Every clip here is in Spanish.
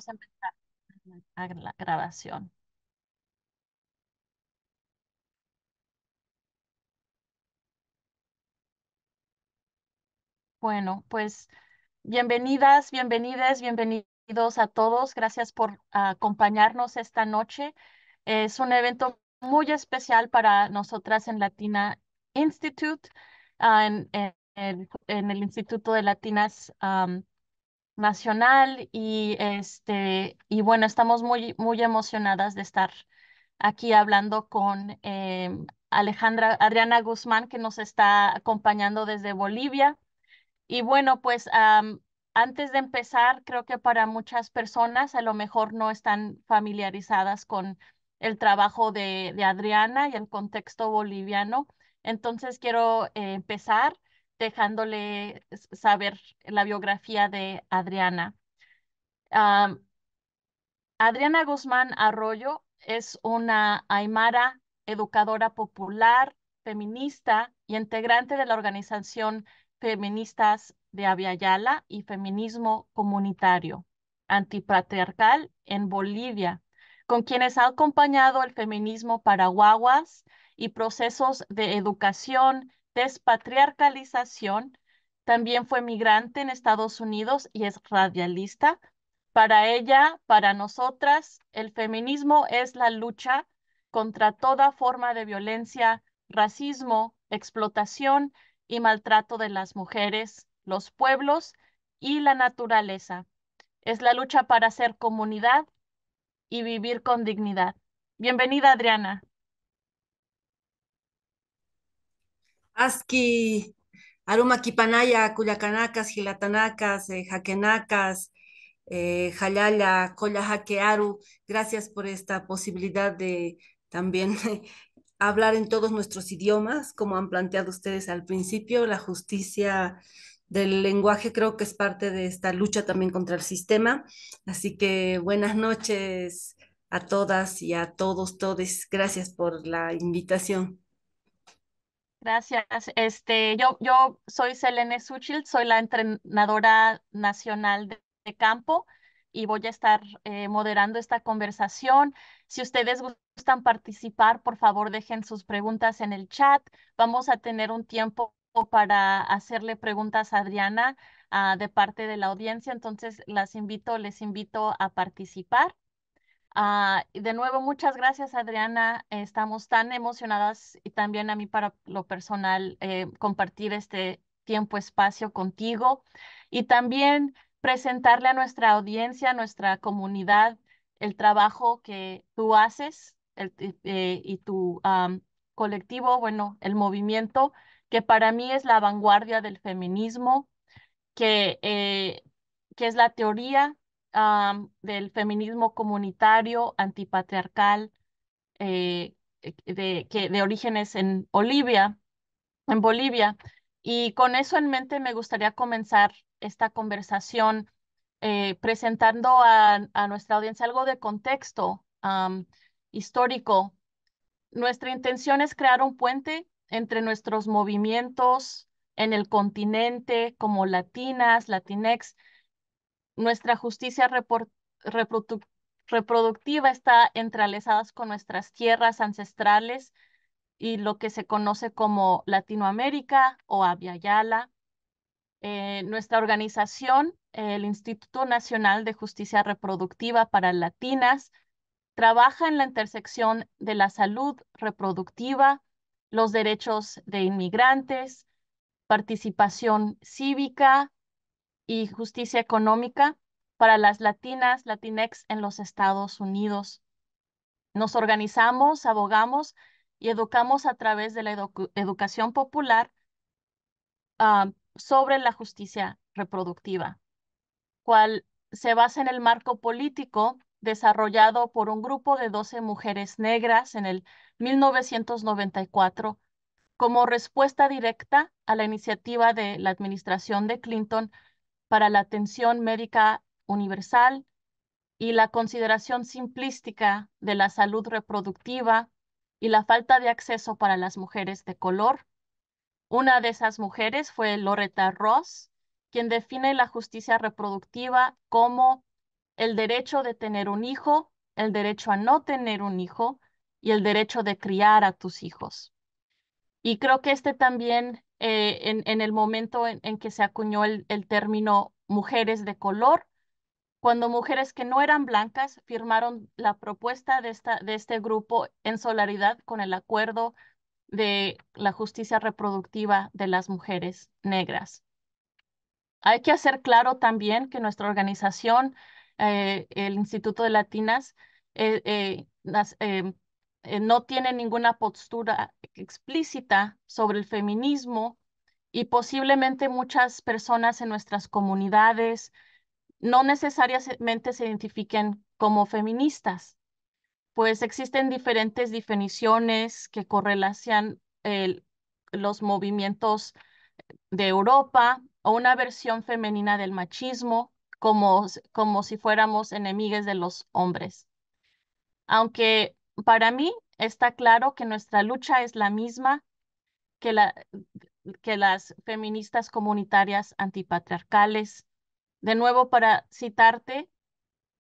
vamos a empezar la grabación. Bueno, pues bienvenidas, bienvenidos a todos. Gracias por acompañarnos esta noche. Es un evento muy especial para nosotras en Latina Institute, en el Instituto de Latinas Nacional y bueno, estamos muy emocionadas de estar aquí hablando con Adriana Guzmán, que nos está acompañando desde Bolivia. Y bueno, pues antes de empezar, creo que para muchas personas a lo mejor no están familiarizadas con el trabajo de Adriana y el contexto boliviano. Entonces quiero empezar dejándole saber la biografía de Adriana. Am, Adriana Guzmán Arroyo es una aymara, educadora popular, feminista y integrante de la organización Feministas de Aviala y Feminismo Comunitario Antipatriarcal en Bolivia, con quienes ha acompañado el feminismo para guaguas y procesos de educación, despatriarcalización. También fue migrante en Estados Unidos y es radialista. Para ella, para nosotras, el feminismo es la lucha contra toda forma de violencia, racismo, explotación y maltrato de las mujeres, los pueblos y la naturaleza. Es la lucha para ser comunidad y vivir con dignidad. Bienvenida, Adriana. Aski, Aruma Kipanaya, Cuyacanacas, Gilatanacas, Jaquenacas, Jalala, Colla Aru, gracias por esta posibilidad de también hablar en todos nuestros idiomas, como han planteado ustedes al principio. La justicia del lenguaje creo que es parte de esta lucha también contra el sistema. Así que buenas noches a todas y a todos, todes. Gracias por la invitación. Gracias. Yo soy Selene Suchil, soy la entrenadora nacional de campo y voy a estar moderando esta conversación. Si ustedes gustan participar, por favor, dejen sus preguntas en el chat. Vamos a tener un tiempo para hacerle preguntas a Adriana, de parte de la audiencia, entonces les invito a participar. Y de nuevo, muchas gracias, Adriana. Estamos tan emocionadas y también a mí para lo personal compartir este tiempo, espacio contigo y también presentarle a nuestra audiencia, a nuestra comunidad, el trabajo que tú haces y tu colectivo, bueno, el movimiento, que para mí es la vanguardia del feminismo que, eh, que es la teoría del feminismo comunitario, antipatriarcal, de orígenes en Bolivia. Y con eso en mente me gustaría comenzar esta conversación presentando a nuestra audiencia algo de contexto histórico. Nuestra intención es crear un puente entre nuestros movimientos en el continente como latinas, latinex. Nuestra justicia reproduc- reproductiva está entrelazada con nuestras tierras ancestrales y lo que se conoce como Latinoamérica o Abya Yala. Nuestra organización, el Instituto Nacional de Justicia Reproductiva para Latinas, trabaja en la intersección de la salud reproductiva, los derechos de inmigrantes, participación cívica y justicia económica para las latinas, latinex en los Estados Unidos. Nos organizamos, abogamos y educamos a través de la educación popular sobre la justicia reproductiva, cual se basa en el marco político desarrollado por un grupo de 12 mujeres negras en el 1994 como respuesta directa a la iniciativa de la administración de Clinton para la atención médica universal y la consideración simplística de la salud reproductiva y la falta de acceso para las mujeres de color. Una de esas mujeres fue Loretta Ross, quien define la justicia reproductiva como el derecho de tener un hijo, el derecho a no tener un hijo y el derecho de criar a tus hijos. Y creo que este también, en el momento en que se acuñó el término mujeres de color, cuando mujeres que no eran blancas firmaron la propuesta de este grupo en solidaridad con el acuerdo de la justicia reproductiva de las mujeres negras. Hay que hacer claro también que nuestra organización, el Instituto de Latinas, no tiene ninguna postura explícita sobre el feminismo y posiblemente muchas personas en nuestras comunidades no necesariamente se identifiquen como feministas, pues existen diferentes definiciones que correlacionan los movimientos de Europa o una versión femenina del machismo, como si fuéramos enemigas de los hombres. Aunque para mí está claro que nuestra lucha es la misma que, que las feministas comunitarias antipatriarcales. De nuevo, para citarte,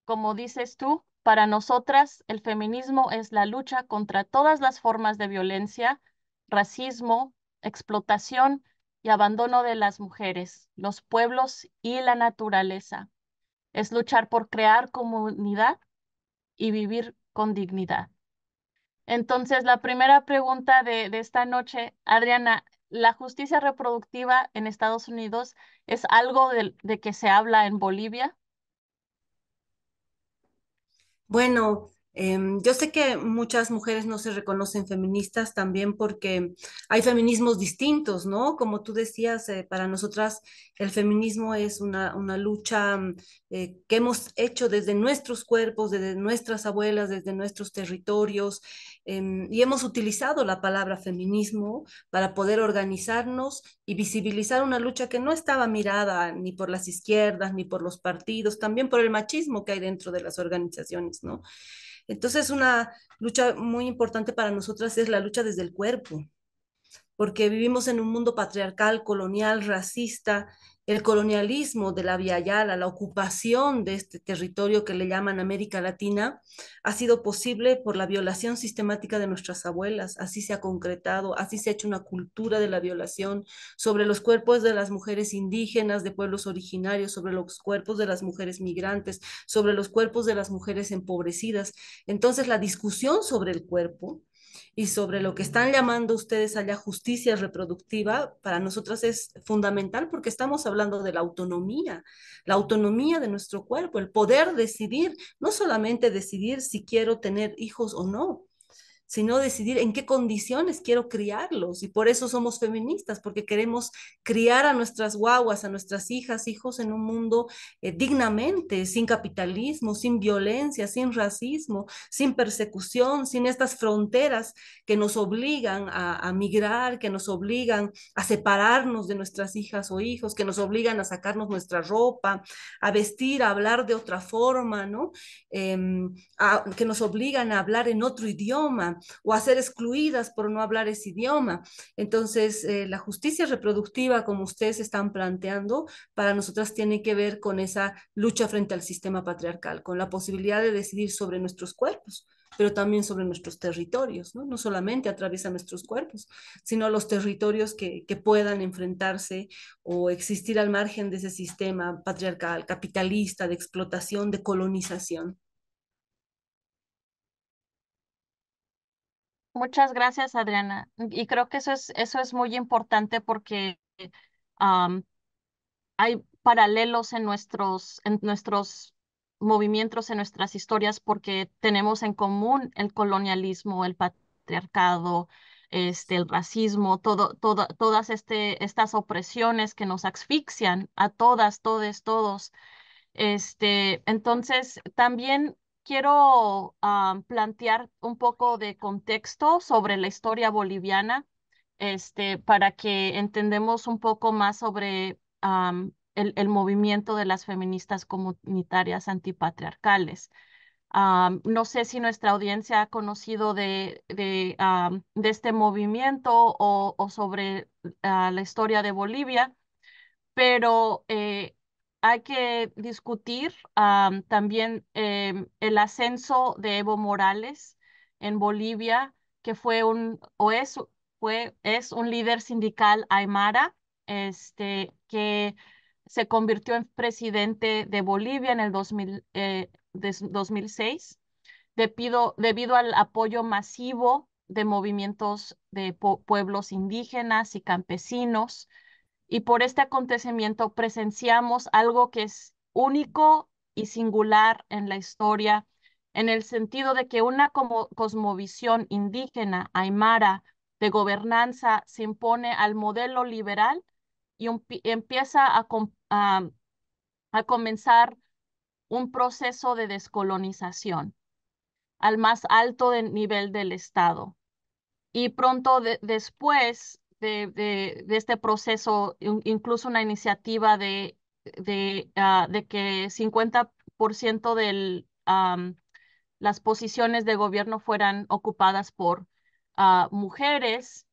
como dices tú, para nosotras el feminismo es la lucha contra todas las formas de violencia, racismo, explotación y abandono de las mujeres, los pueblos y la naturaleza. Es luchar por crear comunidad y vivir con dignidad. Entonces, la primera pregunta de esta noche, Adriana, ¿la justicia reproductiva en Estados Unidos es algo de que se habla en Bolivia? Bueno, yo sé que muchas mujeres no se reconocen feministas también porque hay feminismos distintos, ¿no? Como tú decías, para nosotras el feminismo es una lucha que hemos hecho desde nuestros cuerpos, desde nuestras abuelas, desde nuestros territorios, y hemos utilizado la palabra feminismo para poder organizarnos y visibilizar una lucha que no estaba mirada ni por las izquierdas, ni por los partidos, también por el machismo que hay dentro de las organizaciones, ¿no? Entonces, una lucha muy importante para nosotras es la lucha desde el cuerpo, porque vivimos en un mundo patriarcal, colonial, racista. El colonialismo de la Via Yala, la ocupación de este territorio que le llaman América Latina, ha sido posible por la violación sistemática de nuestras abuelas. Así se ha concretado, así se ha hecho una cultura de la violación sobre los cuerpos de las mujeres indígenas, de pueblos originarios, sobre los cuerpos de las mujeres migrantes, sobre los cuerpos de las mujeres empobrecidas. Entonces, la discusión sobre el cuerpo y sobre lo que están llamando ustedes allá justicia reproductiva, para nosotras es fundamental porque estamos hablando de la autonomía de nuestro cuerpo, el poder decidir, no solamente decidir si quiero tener hijos o no, sino decidir en qué condiciones quiero criarlos. Y por eso somos feministas, porque queremos criar a nuestras guaguas, a nuestras hijas, hijos en un mundo dignamente, sin capitalismo, sin violencia, sin racismo, sin persecución, sin estas fronteras que nos obligan a migrar, que nos obligan a separarnos de nuestras hijas o hijos, que nos obligan a sacarnos nuestra ropa, a vestir, a hablar de otra forma, ¿no? Que nos obligan a hablar en otro idioma o a ser excluidas por no hablar ese idioma. Entonces, la justicia reproductiva, como ustedes están planteando, para nosotras tiene que ver con esa lucha frente al sistema patriarcal, con la posibilidad de decidir sobre nuestros cuerpos, pero también sobre nuestros territorios, ¿no? No solamente atraviesa nuestros cuerpos, sino los territorios que puedan enfrentarse o existir al margen de ese sistema patriarcal, capitalista, de explotación, de colonización. Muchas gracias, Adriana. Y creo que eso es muy importante porque am, hay paralelos en nuestros movimientos, en nuestras historias, porque tenemos en común el colonialismo, el patriarcado, el racismo, todas estas opresiones que nos asfixian a todas, todes, todos. Entonces, también quiero plantear un poco de contexto sobre la historia boliviana, para que entendamos un poco más sobre el movimiento de las feministas comunitarias antipatriarcales. No sé si nuestra audiencia ha conocido de este movimiento o sobre la historia de Bolivia, pero hay que discutir también el ascenso de Evo Morales en Bolivia, que fue es un líder sindical aymara, que se convirtió en presidente de Bolivia en el 2006 debido al apoyo masivo de movimientos de pueblos indígenas y campesinos. Y por este acontecimiento presenciamos algo que es único y singular en la historia, en el sentido de que una cosmovisión indígena, aymara, de gobernanza se impone al modelo liberal y empieza a comenzar un proceso de descolonización al más alto nivel del Estado. Y pronto después de este proceso, incluso una iniciativa de que 50% de las posiciones de gobierno fueran ocupadas por mujeres,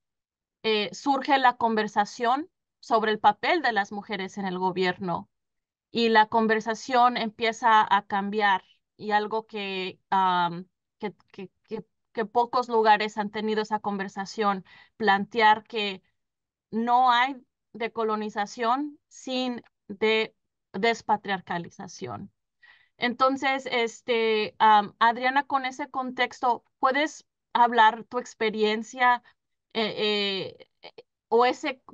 surge la conversación sobre el papel de las mujeres en el gobierno y la conversación empieza a cambiar y algo que, que, que, que pocos lugares han tenido esa conversación, plantear que no hay decolonización sin despatriarcalización. Entonces, Adriana, con ese contexto, ¿puedes hablar tu experiencia o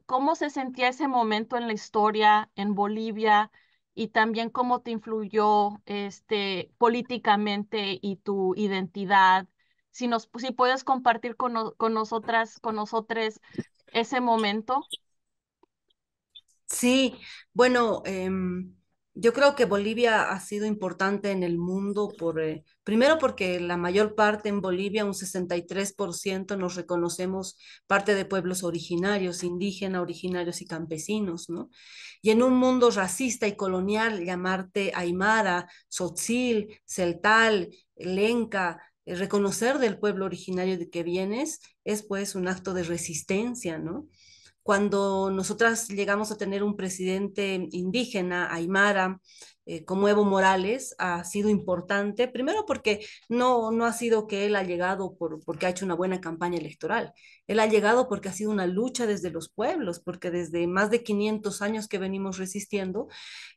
cómo se sentía ese momento en la historia en Bolivia y también cómo te influyó políticamente y tu identidad? Si puedes compartir con nosotros ese momento. Sí, bueno, yo creo que Bolivia ha sido importante en el mundo primero porque la mayor parte en Bolivia, un 63%, nos reconocemos parte de pueblos originarios, indígenas, originarios y campesinos, ¿no? Y en un mundo racista y colonial, llamarte Aymara, Tzotzil, Celtal, Lenca, reconocer del pueblo originario de que vienes es pues un acto de resistencia, ¿no? Cuando nosotras llegamos a tener un presidente indígena, Aymara, como Evo Morales, ha sido importante, primero porque no ha sido que él ha llegado porque ha hecho una buena campaña electoral, él ha llegado porque ha sido una lucha desde los pueblos, porque desde más de 500 años que venimos resistiendo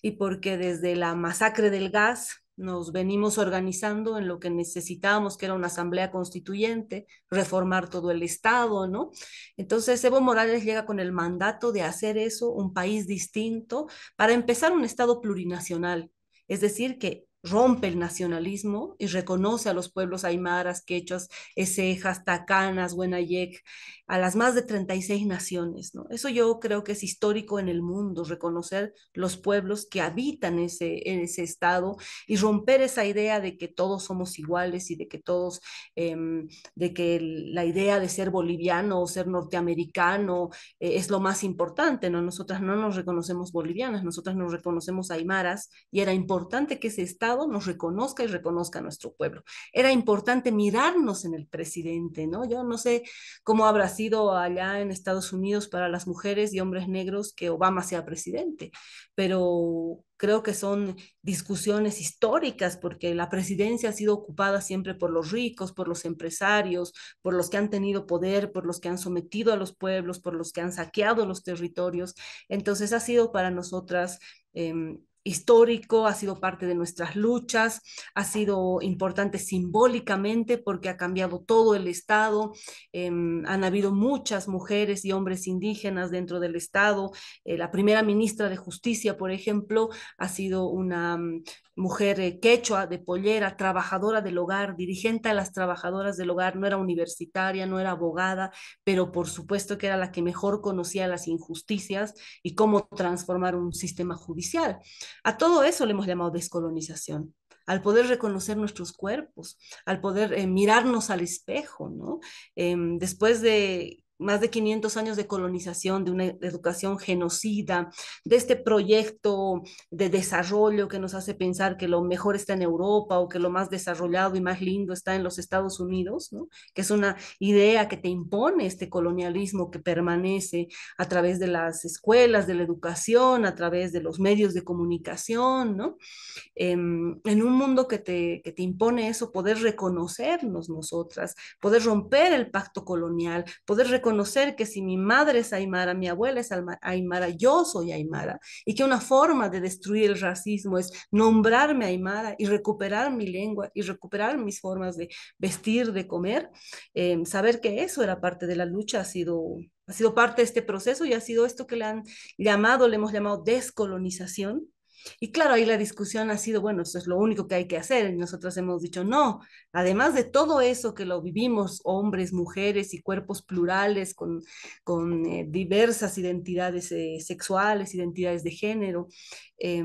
y porque desde la masacre del gas nos venimos organizando en lo que necesitábamos, que era una asamblea constituyente, reformar todo el Estado, ¿no? Entonces, Evo Morales llega con el mandato de hacer eso, un país distinto, para empezar un Estado plurinacional, es decir, que rompe el nacionalismo y reconoce a los pueblos aymaras, quechuas, esejas, tacanas, huenayec, a las más de 36 naciones, ¿no? Eso yo creo que es histórico en el mundo, reconocer los pueblos que habitan en ese estado y romper esa idea de que todos somos iguales y de que todos de que la idea de ser boliviano o ser norteamericano es lo más importante, ¿no? Nosotras no nos reconocemos bolivianas, nosotras nos reconocemos aymaras y era importante que ese Estado nos reconozca y reconozca a nuestro pueblo. Era importante mirarnos en el presidente, ¿no? Yo no sé cómo habrá sido allá en Estados Unidos para las mujeres y hombres negros que Obama sea presidente, pero creo que son discusiones históricas porque la presidencia ha sido ocupada siempre por los ricos, por los empresarios, por los que han tenido poder, por los que han sometido a los pueblos, por los que han saqueado los territorios. Entonces ha sido para nosotras histórico, ha sido parte de nuestras luchas, ha sido importante simbólicamente porque ha cambiado todo el Estado, han habido muchas mujeres y hombres indígenas dentro del Estado, la primera ministra de Justicia, por ejemplo, ha sido una mujer quechua de Pollera, trabajadora del hogar, dirigente a las trabajadoras del hogar, no era universitaria, no era abogada, pero por supuesto que era la que mejor conocía las injusticias y cómo transformar un sistema judicial. A todo eso le hemos llamado descolonización, al poder reconocer nuestros cuerpos, al poder mirarnos al espejo, ¿no? Después de más de 500 años de colonización, de una educación genocida, de este proyecto de desarrollo que nos hace pensar que lo mejor está en Europa o que lo más desarrollado y más lindo está en los Estados Unidos, ¿no? Que es una idea que te impone este colonialismo que permanece a través de las escuelas, de la educación, a través de los medios de comunicación, ¿no? En un mundo que te impone eso, poder reconocernos nosotras, poder romper el pacto colonial, poder reconocer que si mi madre es aymara, mi abuela es aymara, yo soy aymara, y que una forma de destruir el racismo es nombrarme aymara y recuperar mi lengua y recuperar mis formas de vestir, de comer, saber que eso era parte de la lucha ha sido parte de este proceso y ha sido esto que le hemos llamado descolonización. Y claro, ahí la discusión ha sido, bueno, esto es lo único que hay que hacer. Y nosotros hemos dicho, no, además de todo eso que lo vivimos, hombres, mujeres y cuerpos plurales con diversas identidades sexuales, identidades de género, eh,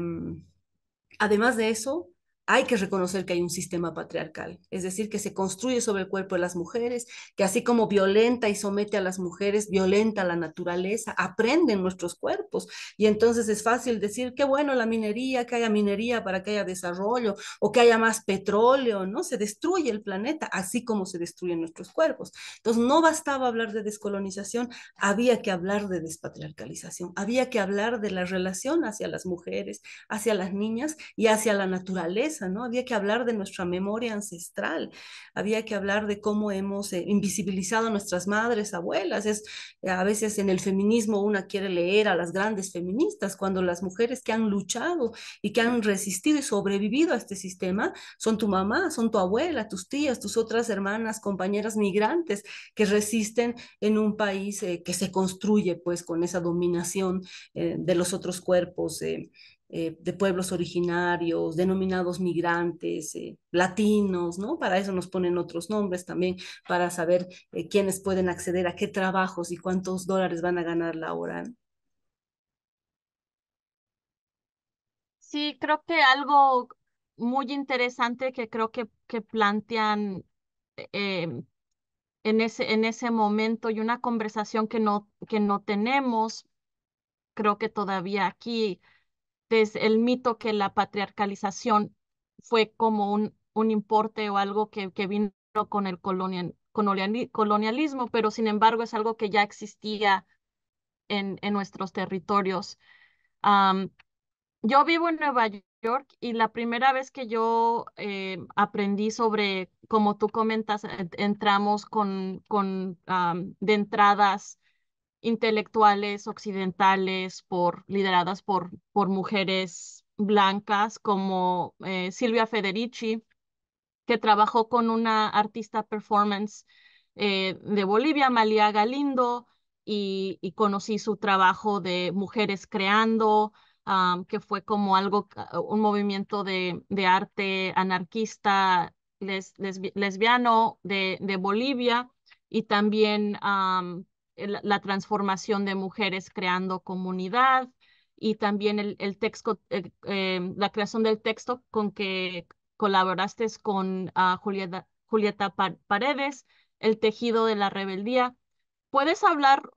además de eso, hay que reconocer que hay un sistema patriarcal, es decir, que se construye sobre el cuerpo de las mujeres, que así como violenta y somete a las mujeres, violenta a la naturaleza, aprenden nuestros cuerpos. Y entonces es fácil decir, qué bueno la minería, que haya minería para que haya desarrollo o que haya más petróleo, ¿no? Se destruye el planeta, así como se destruyen nuestros cuerpos. Entonces no bastaba hablar de descolonización, había que hablar de despatriarcalización, había que hablar de la relación hacia las mujeres, hacia las niñas y hacia la naturaleza, ¿no? Había que hablar de nuestra memoria ancestral, había que hablar de cómo hemos invisibilizado a nuestras madres, abuelas. A veces en el feminismo una quiere leer a las grandes feministas, cuando las mujeres que han luchado y que han resistido y sobrevivido a este sistema son tu mamá, son tu abuela, tus tías, tus otras hermanas, compañeras migrantes que resisten en un país que se construye pues con esa dominación de los otros cuerpos de pueblos originarios, denominados migrantes, latinos, ¿no? Para eso nos ponen otros nombres también, para saber quiénes pueden acceder a qué trabajos y cuántos dólares van a ganar la hora. Sí, creo que algo muy interesante que creo que plantean em, en ese momento y una conversación que no tenemos, creo que todavía aquí, es el mito que la patriarcalización fue como un importe o algo que vino con el colonialismo, pero sin embargo es algo que ya existía en nuestros territorios. Am, yo vivo en Nueva York y la primera vez que yo aprendí sobre, como tú comentas, entramos de entradas intelectuales occidentales lideradas por mujeres blancas como Silvia Federici, que trabajó con una artista performance de Bolivia, Malia Galindo, y conocí su trabajo de Mujeres Creando, que fue como un movimiento de arte anarquista lesbiano de Bolivia, y también la transformación de mujeres creando comunidad. Y también el texto, la creación del texto con que colaboraste con Paredes, El tejido de la rebeldía. ¿Puedes hablar,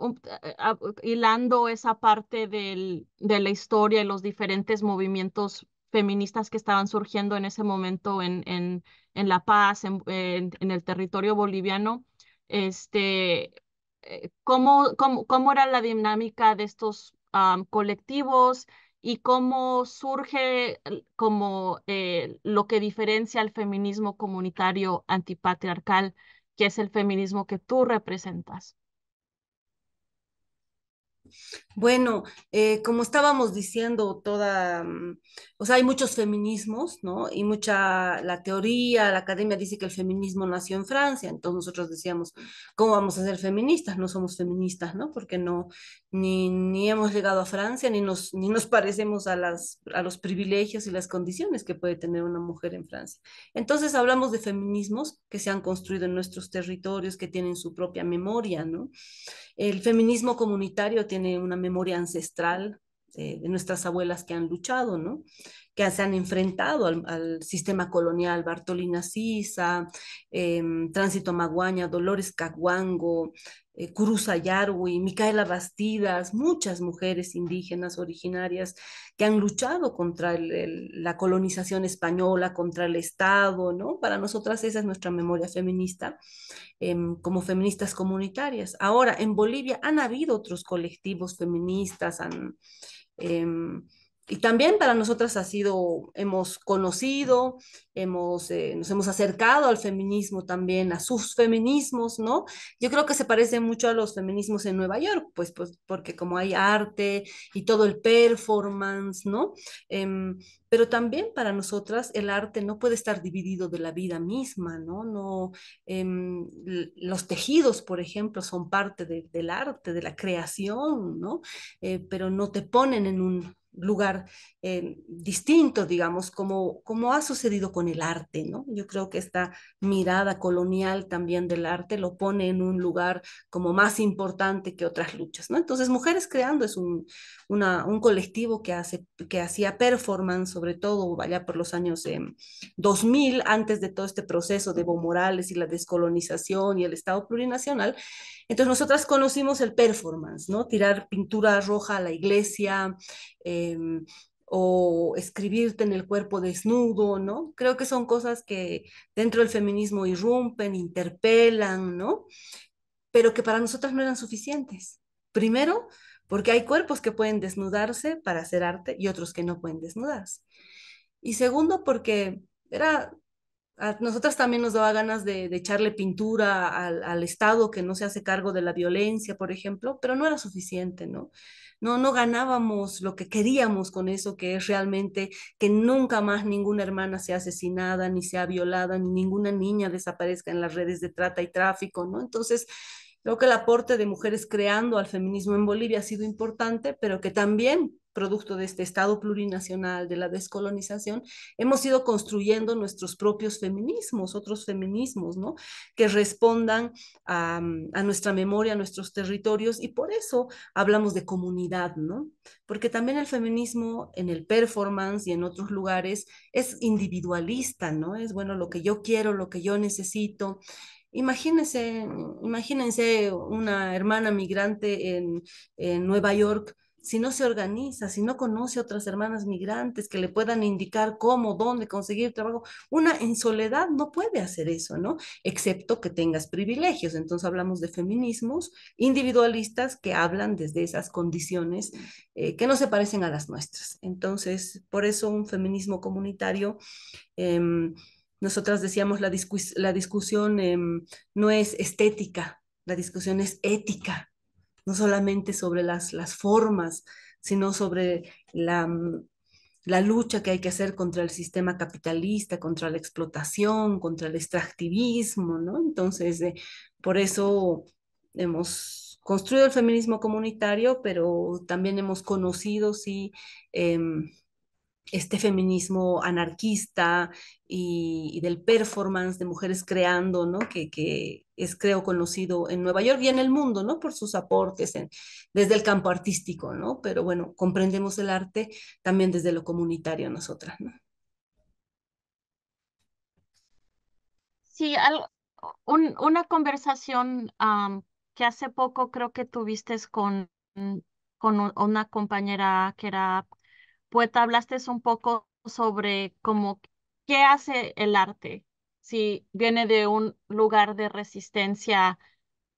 hilando esa parte de la historia y los diferentes movimientos feministas que estaban surgiendo en ese momento en La Paz, en el territorio boliviano? Este, cómo era la dinámica de estos colectivos y cómo surge como lo que diferencia al feminismo comunitario antipatriarcal, que es el feminismo que tú representas? Bueno, como estábamos diciendo, o sea, hay muchos feminismos, ¿no? Y la teoría, la academia dice que el feminismo nació en Francia, entonces nosotros decíamos, ¿cómo vamos a ser feministas? No somos feministas, ¿no? Porque no, ni hemos llegado a Francia, ni nos parecemos a los privilegios y las condiciones que puede tener una mujer en Francia. Entonces hablamos de feminismos que se han construido en nuestros territorios, que tienen su propia memoria, ¿no? El feminismo comunitario tiene una memoria ancestral de nuestras abuelas que han luchado, ¿no? que se han enfrentado al sistema colonial, Bartolina Sisa, Tránsito Maguaña, Dolores Caguango, Curuza Yarwi, Micaela Bastidas, muchas mujeres indígenas originarias que han luchado contra la colonización española, contra el Estado, ¿no? Para nosotras esa es nuestra memoria feminista, como feministas comunitarias. Ahora, en Bolivia han habido otros colectivos feministas, y también para nosotras ha sido, hemos conocido, nos hemos acercado al feminismo también, a sus feminismos, ¿no? Yo creo que se parece mucho a los feminismos en Nueva York, pues porque como hay arte y todo el performance, ¿no? Pero también para nosotras el arte no puede estar dividido de la vida misma, ¿no? No, los tejidos, por ejemplo, son parte del arte, de la creación, ¿no? Pero no te ponen en un lugar distinto, digamos, como ha sucedido con el arte, ¿no? Yo creo que esta mirada colonial también del arte lo pone en un lugar como más importante que otras luchas, ¿no? Entonces, Mujeres Creando es un colectivo que hacía performance, sobre todo allá por los años 2000, antes de todo este proceso de Evo Morales y la descolonización y el Estado plurinacional. Entonces nosotras conocimos el performance, ¿no? Tirar pintura roja a la iglesia, eh, o escribirte en el cuerpo desnudo, ¿no? Creo que son cosas que dentro del feminismo irrumpen, interpelan, ¿no? Pero que para nosotras no eran suficientes. Primero, porque hay cuerpos que pueden desnudarse para hacer arte y otros que no pueden desnudarse. Y segundo, porque era a nosotras también nos daba ganas de echarle pintura al Estado que no se hace cargo de la violencia, por ejemplo, pero no era suficiente, ¿no? No ganábamos lo que queríamos con eso, que es realmente que nunca más ninguna hermana sea asesinada, ni sea violada, ni ninguna niña desaparezca en las redes de trata y tráfico, ¿no? Entonces, creo que el aporte de Mujeres Creando al feminismo en Bolivia ha sido importante, pero que también, producto de este Estado plurinacional, de la descolonización, hemos ido construyendo nuestros propios feminismos, otros feminismos, ¿no? Que respondan a nuestra memoria, a nuestros territorios, y por eso hablamos de comunidad, ¿no? Porque también el feminismo en el performance y en otros lugares es individualista, ¿no? Es bueno lo que yo quiero, lo que yo necesito. Imagínense, imagínense una hermana migrante en Nueva York, si no se organiza, si no conoce a otras hermanas migrantes que le puedan indicar cómo, dónde conseguir trabajo, una en soledad no puede hacer eso, ¿no? Excepto que tengas privilegios. Entonces hablamos de feminismos individualistas que hablan desde esas condiciones que no se parecen a las nuestras. Entonces, por eso un feminismo comunitario, nosotras decíamos la discusión no es estética, la discusión es ética, no solamente sobre las formas, sino sobre la lucha que hay que hacer contra el sistema capitalista, contra la explotación, contra el extractivismo, ¿no? Entonces, por eso hemos construido el feminismo comunitario, pero también hemos conocido, sí, eh, este feminismo anarquista y del performance de mujeres creando, ¿no? Que es, creo, conocido en Nueva York y en el mundo, ¿no? Por sus aportes desde el campo artístico, ¿no? Pero bueno, comprendemos el arte también desde lo comunitario nosotras, ¿no? Sí, una conversación que hace poco creo que tuviste con una compañera que era poeta, hablaste un poco sobre cómo qué hace el arte, si viene de un lugar de resistencia,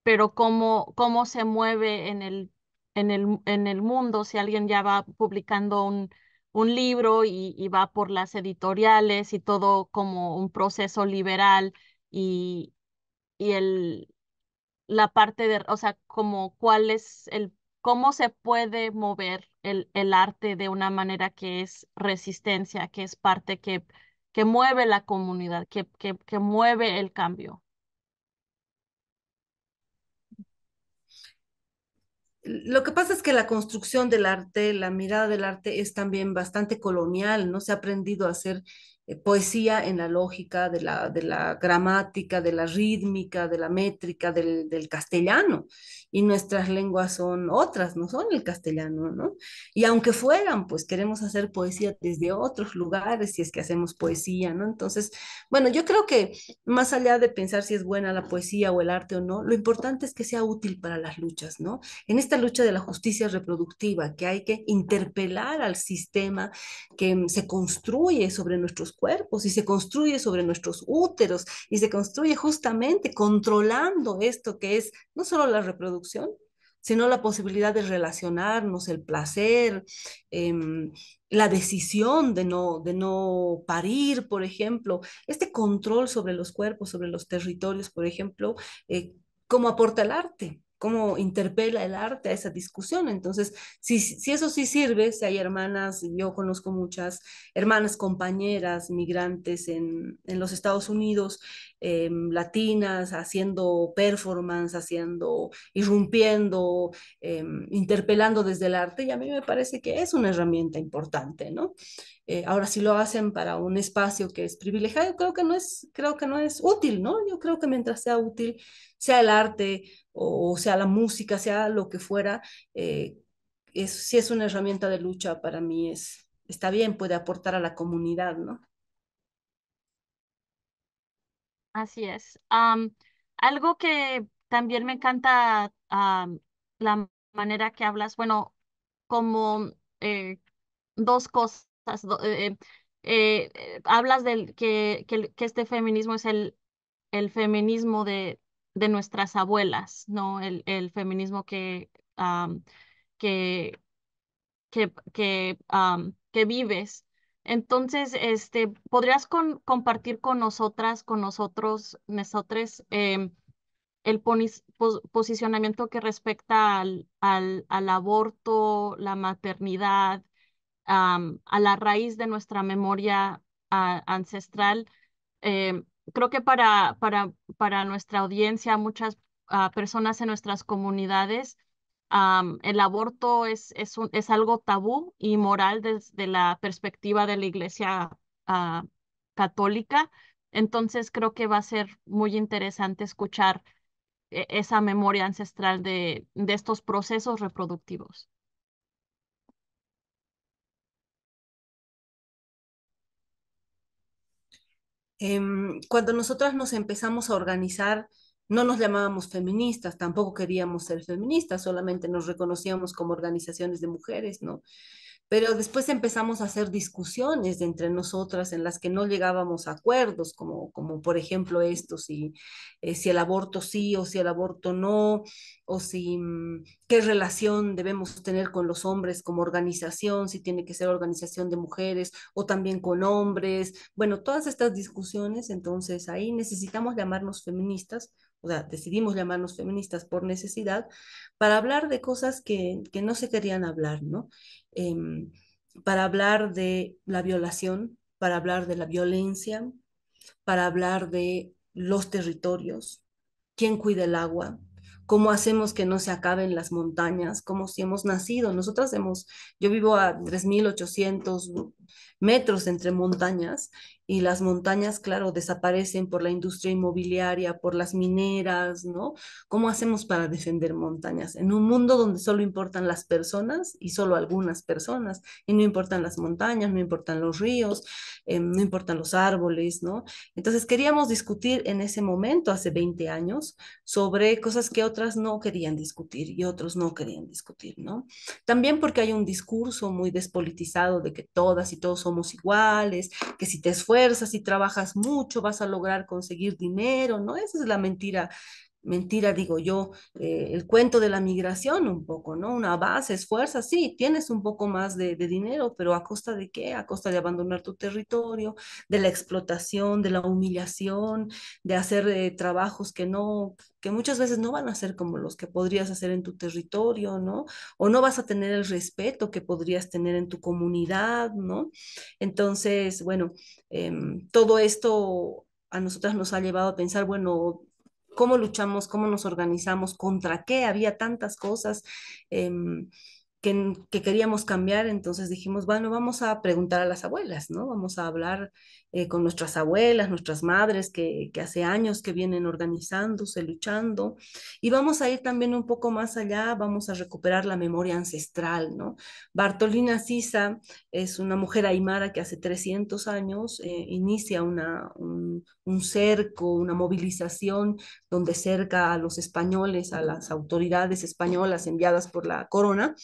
pero cómo se mueve en el mundo, si alguien ya va publicando un libro y va por las editoriales y todo como un proceso liberal y, y la parte de, o sea, como cuál es cómo se puede mover el arte de una manera que es resistencia, que es parte que mueve la comunidad, que mueve el cambio. Lo que pasa es que la construcción del arte, la mirada del arte es también bastante colonial, ¿no? Se ha aprendido a hacer poesía en la lógica de la gramática, de la rítmica, de la métrica, del castellano. y nuestras lenguas son otras, no son el castellano, ¿no? Y aunque fueran, pues queremos hacer poesía desde otros lugares, si es que hacemos poesía, ¿no? Entonces, bueno, yo creo que más allá de pensar si es buena la poesía o el arte o no, lo importante es que sea útil para las luchas, ¿no? En esta lucha de la justicia reproductiva, que hay que interpelar al sistema que se construye sobre nuestros cuerpos y se construye sobre nuestros úteros y se construye justamente controlando esto que es no solo la reproducción, sino la posibilidad de relacionarnos, el placer, eh, la decisión de no parir, por ejemplo, este control sobre los cuerpos, sobre los territorios, por ejemplo, cómo aporta el arte, cómo interpela el arte a esa discusión. Entonces, si eso sí sirve, si hay hermanas, yo conozco muchas hermanas compañeras migrantes en los Estados Unidos, latinas, haciendo performance, haciendo, irrumpiendo, interpelando desde el arte, y a mí me parece que es una herramienta importante, ¿no? Ahora, si lo hacen para un espacio que es privilegiado, creo que no es útil, ¿no? Yo creo que mientras sea útil, sea el arte o sea la música, sea lo que fuera, si es una herramienta de lucha, para mí está bien, puede aportar a la comunidad, ¿no? Así es. Algo que también me encanta, la manera que hablas, bueno, como dos cosas. Hablas del que este feminismo es el feminismo de nuestras abuelas, ¿no? El feminismo am, que, que vives. Entonces, ¿podrías compartir con nosotras, con nosotros, nosotros, el posicionamiento que respecta al aborto, la maternidad, a la raíz de nuestra memoria ancestral? em, Creo que para nuestra audiencia, muchas personas en nuestras comunidades, el aborto es algo tabú y moral desde la perspectiva de la Iglesia ah, católica. Entonces creo que va a ser muy interesante escuchar esa memoria ancestral de estos procesos reproductivos. Cuando nosotras nos empezamos a organizar, no nos llamábamos feministas, tampoco queríamos ser feministas, solamente nos reconocíamos como organizaciones de mujeres, ¿no? Pero después empezamos a hacer discusiones entre nosotras en las que no llegábamos a acuerdos, como por ejemplo esto, si el aborto sí o si el aborto no, o si qué relación debemos tener con los hombres como organización, si tiene que ser organización de mujeres o también con hombres. Bueno, todas estas discusiones, entonces ahí necesitamos llamarnos feministas, o sea, decidimos llamarnos feministas por necesidad para hablar de cosas que no se querían hablar, ¿no? Em, para hablar de la violación, para hablar de la violencia, para hablar de los territorios, quién cuida el agua, cómo hacemos que no se acaben las montañas, cómo si hemos nacido. Yo vivo a 3.800 metros entre montañas y las montañas, claro, desaparecen por la industria inmobiliaria, por las mineras, ¿no? ¿Cómo hacemos para defender montañas? En un mundo donde solo importan las personas y solo algunas personas, y no importan las montañas, no importan los ríos, no importan los árboles, ¿no? Entonces queríamos discutir en ese momento, hace 20 años, sobre cosas que otras no querían discutir y otros no querían discutir, ¿no? También porque hay un discurso muy despolitizado de que todas y todos somos iguales, que si te esfuerzas y trabajas mucho vas a lograr conseguir dinero, ¿no? Esa es la mentira. Mentira, digo yo, el cuento de la migración un poco, ¿no? Una base, esfuerza, sí, tienes un poco más de dinero, pero ¿a costa de qué? A costa de abandonar tu territorio, de la explotación, de la humillación, de hacer trabajos que muchas veces no van a ser como los que podrías hacer en tu territorio, ¿no? O no vas a tener el respeto que podrías tener en tu comunidad, ¿no? Entonces, bueno, todo esto a nosotras nos ha llevado a pensar, bueno, cómo luchamos, cómo nos organizamos, contra qué, había tantas cosas que queríamos cambiar, entonces dijimos, bueno, vamos a preguntar a las abuelas, ¿no? Vamos a hablar con nuestras abuelas, nuestras madres que hace años que vienen organizándose, luchando. Y vamos a ir también un poco más allá, vamos a recuperar la memoria ancestral, ¿no? Bartolina Sisa es una mujer aymara que hace 300 años inicia un cerco, una movilización donde cerca a los españoles, a las autoridades españolas enviadas por la corona,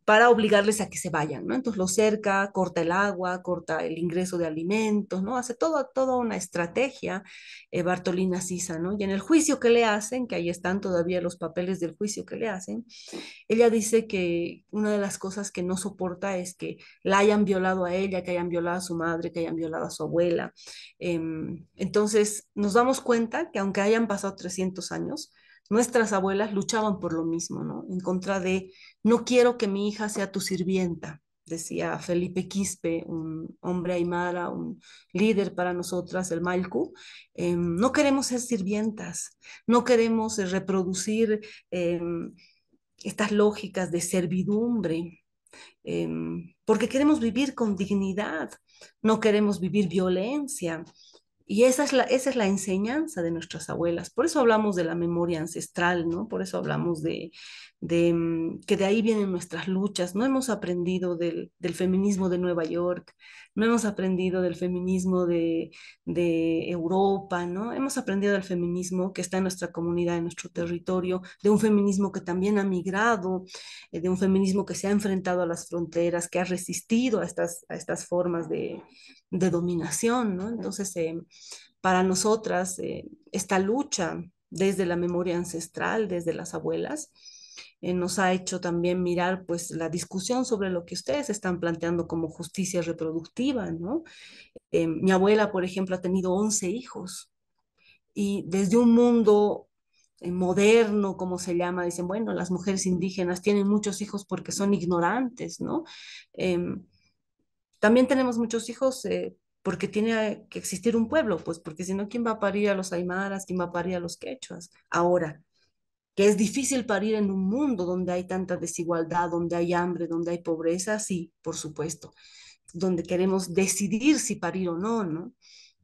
para obligarles a que se vayan, ¿no? Entonces lo cerca, corta el agua, corta el ingreso de alimentos, ¿no? Hace toda una estrategia, Bartolina Sisa, ¿no? Y en el juicio que le hacen, que ahí están todavía los papeles del juicio que le hacen, ella dice que una de las cosas que no soporta es que la hayan violado a ella, que hayan violado a su madre, que hayan violado a su abuela. Entonces nos damos cuenta que aunque hayan pasado 300 años, nuestras abuelas luchaban por lo mismo, ¿no? En contra de, no quiero que mi hija sea tu sirvienta, decía Felipe Quispe, un hombre aymara, un líder para nosotras, el Mailku. No queremos ser sirvientas, no queremos reproducir estas lógicas de servidumbre, porque queremos vivir con dignidad, no queremos vivir violencia. Y esa es la enseñanza de nuestras abuelas. Por eso hablamos de la memoria ancestral, ¿no? Por eso hablamos que de ahí vienen nuestras luchas. No hemos aprendido del feminismo de Nueva York, no hemos aprendido del feminismo de Europa, ¿no? Hemos aprendido del feminismo que está en nuestra comunidad, en nuestro territorio, de un feminismo que también ha migrado, de un feminismo que se ha enfrentado a las fronteras, que ha resistido a estas formas de dominación, ¿no? Entonces, para nosotras, esta lucha desde la memoria ancestral, desde las abuelas, nos ha hecho también mirar pues la discusión sobre lo que ustedes están planteando como justicia reproductiva, ¿no? Mi abuela, por ejemplo, ha tenido 11 hijos y desde un mundo moderno, como se llama, dicen, bueno, las mujeres indígenas tienen muchos hijos porque son ignorantes, ¿no? Em, también tenemos muchos hijos porque tiene que existir un pueblo, pues porque si no, ¿quién va a parir a los aymaras? ¿Quién va a parir a los quechuas? Ahora, que es difícil parir en un mundo donde hay tanta desigualdad, donde hay hambre, donde hay pobreza, sí, por supuesto, donde queremos decidir si parir o no, ¿no?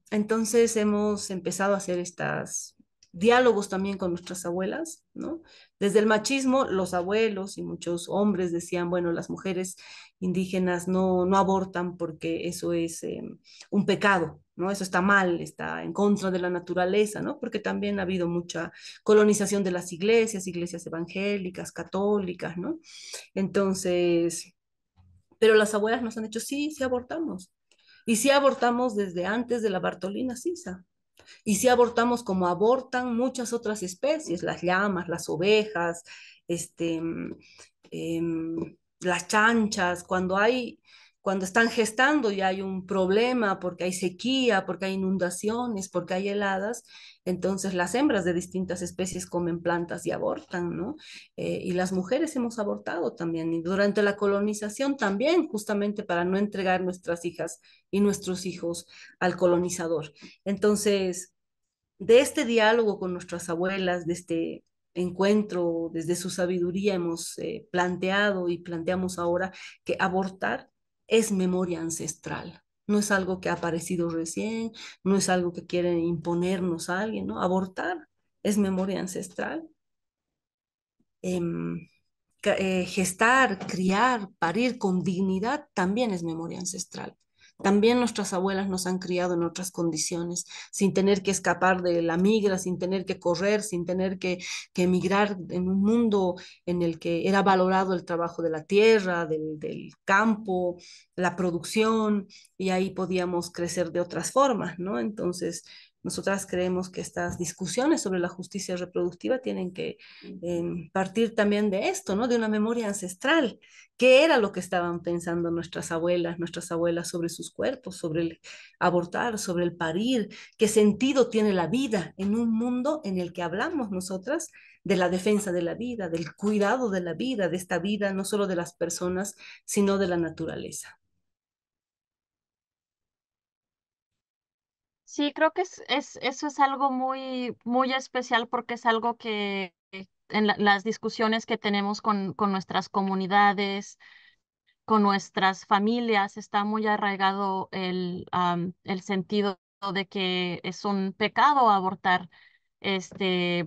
Entonces hemos empezado a hacer estos diálogos también con nuestras abuelas, ¿no? Desde el machismo, los abuelos y muchos hombres decían, bueno, las mujeres indígenas no abortan porque eso es un pecado, ¿no? Eso está mal, está en contra de la naturaleza, ¿no? Porque también ha habido mucha colonización de las iglesias, iglesias evangélicas, católicas, ¿no? Entonces, pero las abuelas nos han dicho, sí, sí abortamos. Y sí abortamos desde antes de la Bartolina Sisa. Y sí abortamos como abortan muchas otras especies, las llamas, las ovejas, este, las chanchas, cuando están gestando y hay un problema porque hay sequía, porque hay inundaciones, porque hay heladas, entonces las hembras de distintas especies comen plantas y abortan, ¿no? Y las mujeres hemos abortado también, y durante la colonización también, justamente para no entregar nuestras hijas y nuestros hijos al colonizador. Entonces, de este diálogo con nuestras abuelas, de este encuentro, desde su sabiduría hemos planteado y planteamos ahora que abortar es memoria ancestral. No es algo que ha aparecido recién, no es algo que quiere imponernos a alguien, ¿no? Abortar es memoria ancestral. Em, Gestar, criar, parir con dignidad también es memoria ancestral. También nuestras abuelas nos han criado en otras condiciones, sin tener que escapar de la migra, sin tener que correr, sin tener que emigrar en un mundo en el que era valorado el trabajo de la tierra, del campo, la producción, y ahí podíamos crecer de otras formas, ¿no? Entonces, nosotras creemos que estas discusiones sobre la justicia reproductiva tienen que partir también de esto, ¿no? De una memoria ancestral. ¿Qué era lo que estaban pensando nuestras abuelas sobre sus cuerpos, sobre el abortar, sobre el parir? ¿Qué sentido tiene la vida en un mundo en el que hablamos nosotras de la defensa de la vida, del cuidado de la vida, de esta vida, no solo de las personas, sino de la naturaleza? Sí, creo que eso es algo muy especial porque es algo que en las discusiones que tenemos con nuestras comunidades, con nuestras familias. Está muy arraigado el sentido de que es un pecado abortar, este,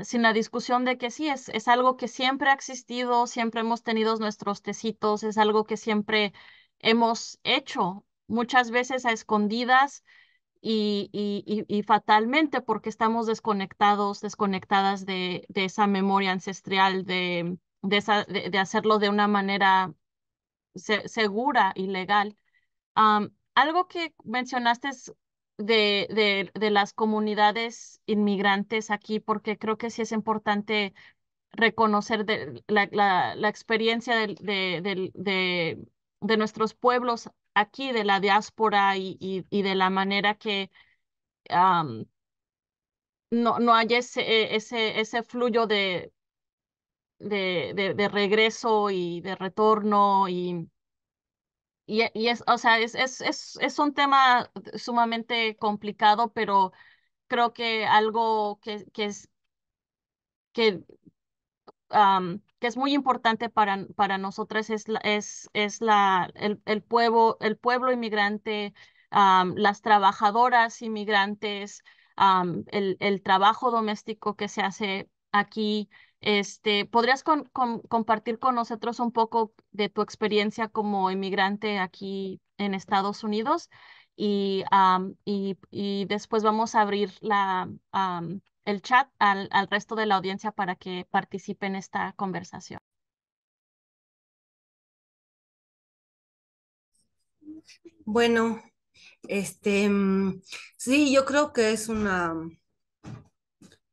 sin la discusión de que sí, es algo que siempre ha existido, siempre hemos tenido nuestros tecitos, es algo que siempre hemos hecho, muchas veces a escondidas y fatalmente porque estamos desconectados, desconectadas de esa memoria ancestral, de hacerlo de una manera segura y legal. Algo que mencionaste es de las comunidades inmigrantes aquí, porque creo que sí es importante reconocer la experiencia de nuestros pueblos aquí, de la diáspora y de la manera que am, no hay ese fluyo de regreso y de retorno y o sea, es un tema sumamente complicado, pero creo que algo que que es muy importante para nosotras el pueblo inmigrante, las trabajadoras inmigrantes, el trabajo doméstico que se hace aquí. ¿Podrías compartir con nosotros un poco de tu experiencia como inmigrante aquí en Estados Unidos? Y después vamos a abrir el chat al resto de la audiencia para que participe en esta conversación. Bueno, sí, yo creo que es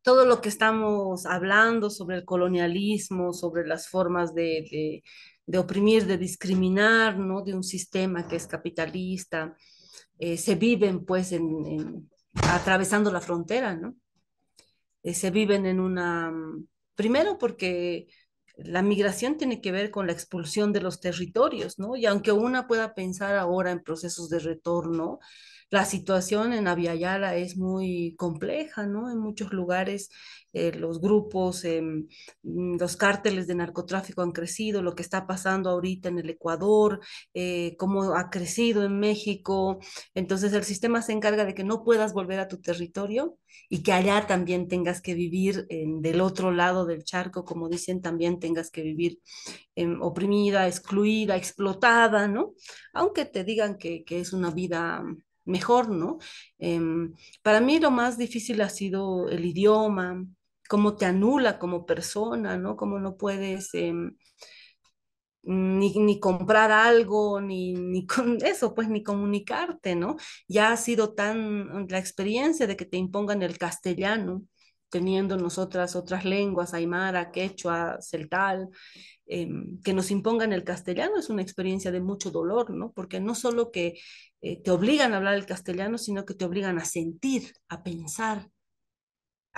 todo lo que estamos hablando sobre el colonialismo, sobre las formas de oprimir, de discriminar, ¿no? De un sistema que es capitalista, se viven pues atravesando la frontera, ¿no? Se viven primero porque la migración tiene que ver con la expulsión de los territorios, ¿no? Y aunque una pueda pensar ahora en procesos de retorno, la situación en Abya es muy compleja, ¿no? En muchos lugares los grupos, los cárteles de narcotráfico han crecido, lo que está pasando ahorita en el Ecuador, cómo ha crecido en México. Entonces el sistema se encarga de que no puedas volver a tu territorio y que allá también tengas que vivir del otro lado del charco, como dicen, también tengas que vivir oprimida, excluida, explotada, ¿no? Aunque te digan que es una vida mejor, ¿no? Para mí lo más difícil ha sido el idioma, cómo te anula como persona, ¿no? Cómo no puedes ni comprar algo, ni con eso, pues ni comunicarte, ¿no? Ya ha sido tan la experiencia de que te impongan el castellano, teniendo nosotras otras lenguas, aymara, quechua, celtal, que nos impongan el castellano es una experiencia de mucho dolor, ¿no? Porque no solo que te obligan a hablar el castellano, sino que te obligan a sentir, a pensar,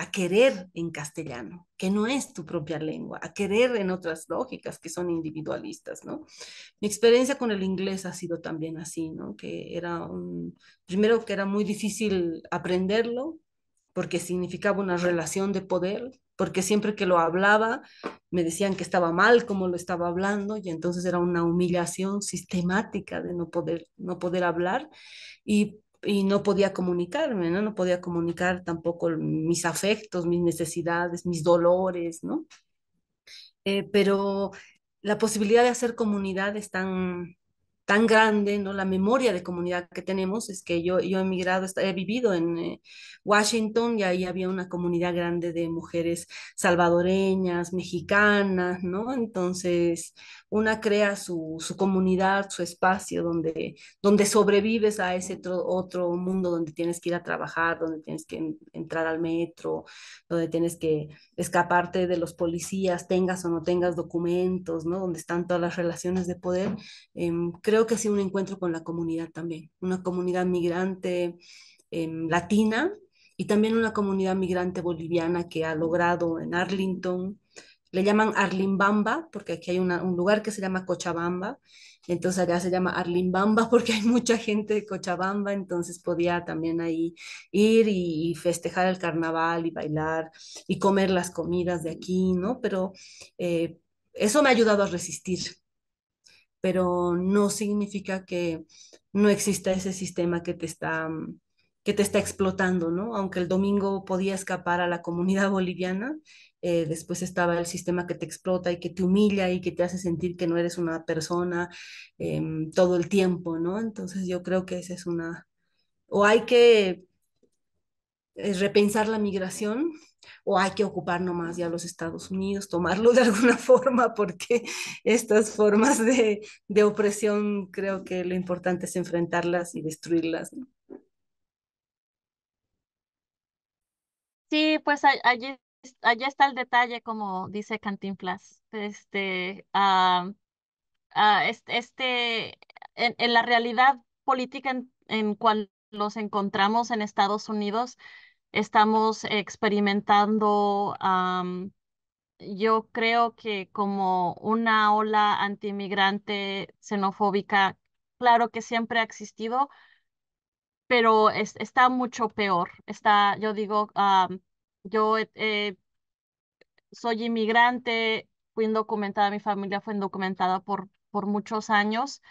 a querer en castellano, que no es tu propia lengua, a querer en otras lógicas que son individualistas, ¿no? Mi experiencia con el inglés ha sido también así, ¿no? Primero que era muy difícil aprenderlo, porque significaba una relación de poder, porque siempre que lo hablaba me decían que estaba mal como lo estaba hablando, y entonces era una humillación sistemática de no poder hablar, y no podía comunicarme, ¿no? No podía comunicar tampoco mis afectos, mis necesidades, mis dolores, ¿no? Pero la posibilidad de hacer comunidad es tan grande, ¿no? La memoria de comunidad que tenemos es que yo he emigrado, he vivido en Washington, y ahí había una comunidad grande de mujeres salvadoreñas, mexicanas, ¿no? Entonces, una crea su comunidad, su espacio donde sobrevives a ese otro mundo donde tienes que ir a trabajar, donde tienes que entrar al metro, donde tienes que escaparte de los policías, tengas o no tengas documentos, ¿no? Donde están todas las relaciones de poder. Creo que ha sido un encuentro con la comunidad también, una comunidad migrante latina, y también una comunidad migrante boliviana que ha logrado en Arlington, le llaman Arlimbamba, porque aquí hay un lugar que se llama Cochabamba, entonces allá se llama Arlimbamba porque hay mucha gente de Cochabamba, entonces podía también ahí ir y festejar el carnaval y bailar y comer las comidas de aquí, ¿no? Pero eso me ha ayudado a resistir, pero no significa que no exista ese sistema que te está explotando, ¿no? Aunque el domingo podía escapar a la comunidad boliviana, después estaba el sistema que te explota y que te humilla y que te hace sentir que no eres una persona todo el tiempo, ¿no? Entonces yo creo que esa es o hay que repensar la migración o hay que ocupar nomás ya los Estados Unidos, tomarlo de alguna forma, porque estas formas de opresión creo que lo importante es enfrentarlas y destruirlas, ¿no? Sí, pues allí está el detalle, como dice Cantinflas. En la realidad política en cual nos encontramos en Estados Unidos, estamos experimentando, yo creo que como una ola antimigrante xenofóbica, claro que siempre ha existido, pero está mucho peor. Yo digo, yo soy inmigrante, fui indocumentada, mi familia fue indocumentada por muchos años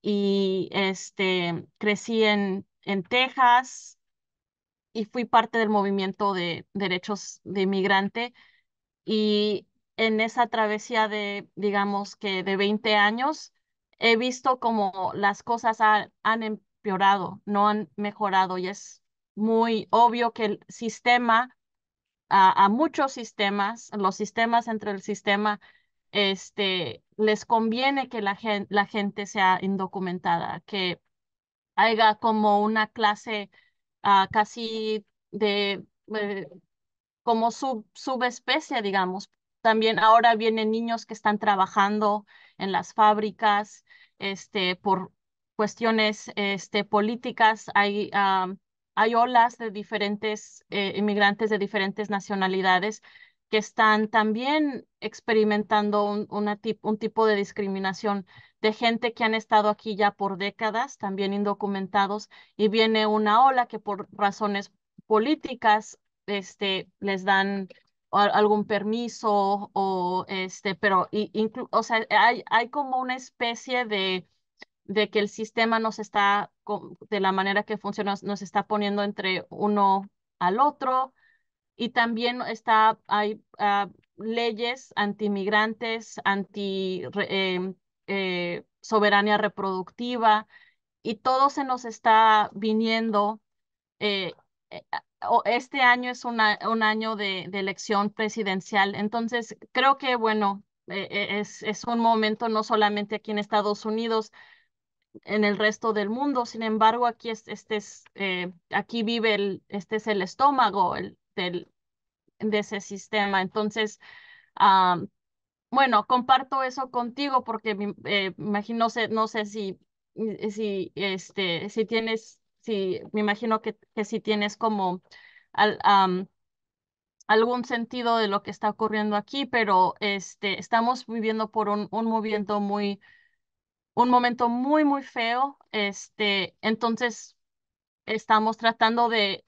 y crecí en Texas y fui parte del movimiento de derechos de inmigrante y en esa travesía digamos que de 20 años, he visto como las cosas han empeorado, no han mejorado y es muy obvio que el sistema, a muchos sistemas, los sistemas entre el sistema, les conviene que la gente sea indocumentada, que haya como una clase casi de como subespecie, digamos. También ahora vienen niños que están trabajando en las fábricas, por cuestiones, políticas. Hay olas de diferentes inmigrantes de diferentes nacionalidades que están también experimentando un tipo de discriminación de gente que han estado aquí ya por décadas, también indocumentados, y viene una ola que por razones políticas les dan algún permiso o pero o sea, hay como una especie de que el sistema nos está, de la manera que funciona, nos está poniendo entre uno al otro y también hay leyes antimigrantes, soberanía reproductiva y todo se nos está viniendo eh, este año es un año de elección presidencial, entonces creo que, bueno, es un momento no solamente aquí en Estados Unidos, en el resto del mundo, sin embargo, aquí vive este es el estómago de ese sistema, entonces, ah, bueno, comparto eso contigo porque imagino, no sé me imagino que si tienes como al- am, algún sentido de lo que está ocurriendo aquí, pero estamos viviendo por un momento muy, muy feo, entonces estamos tratando de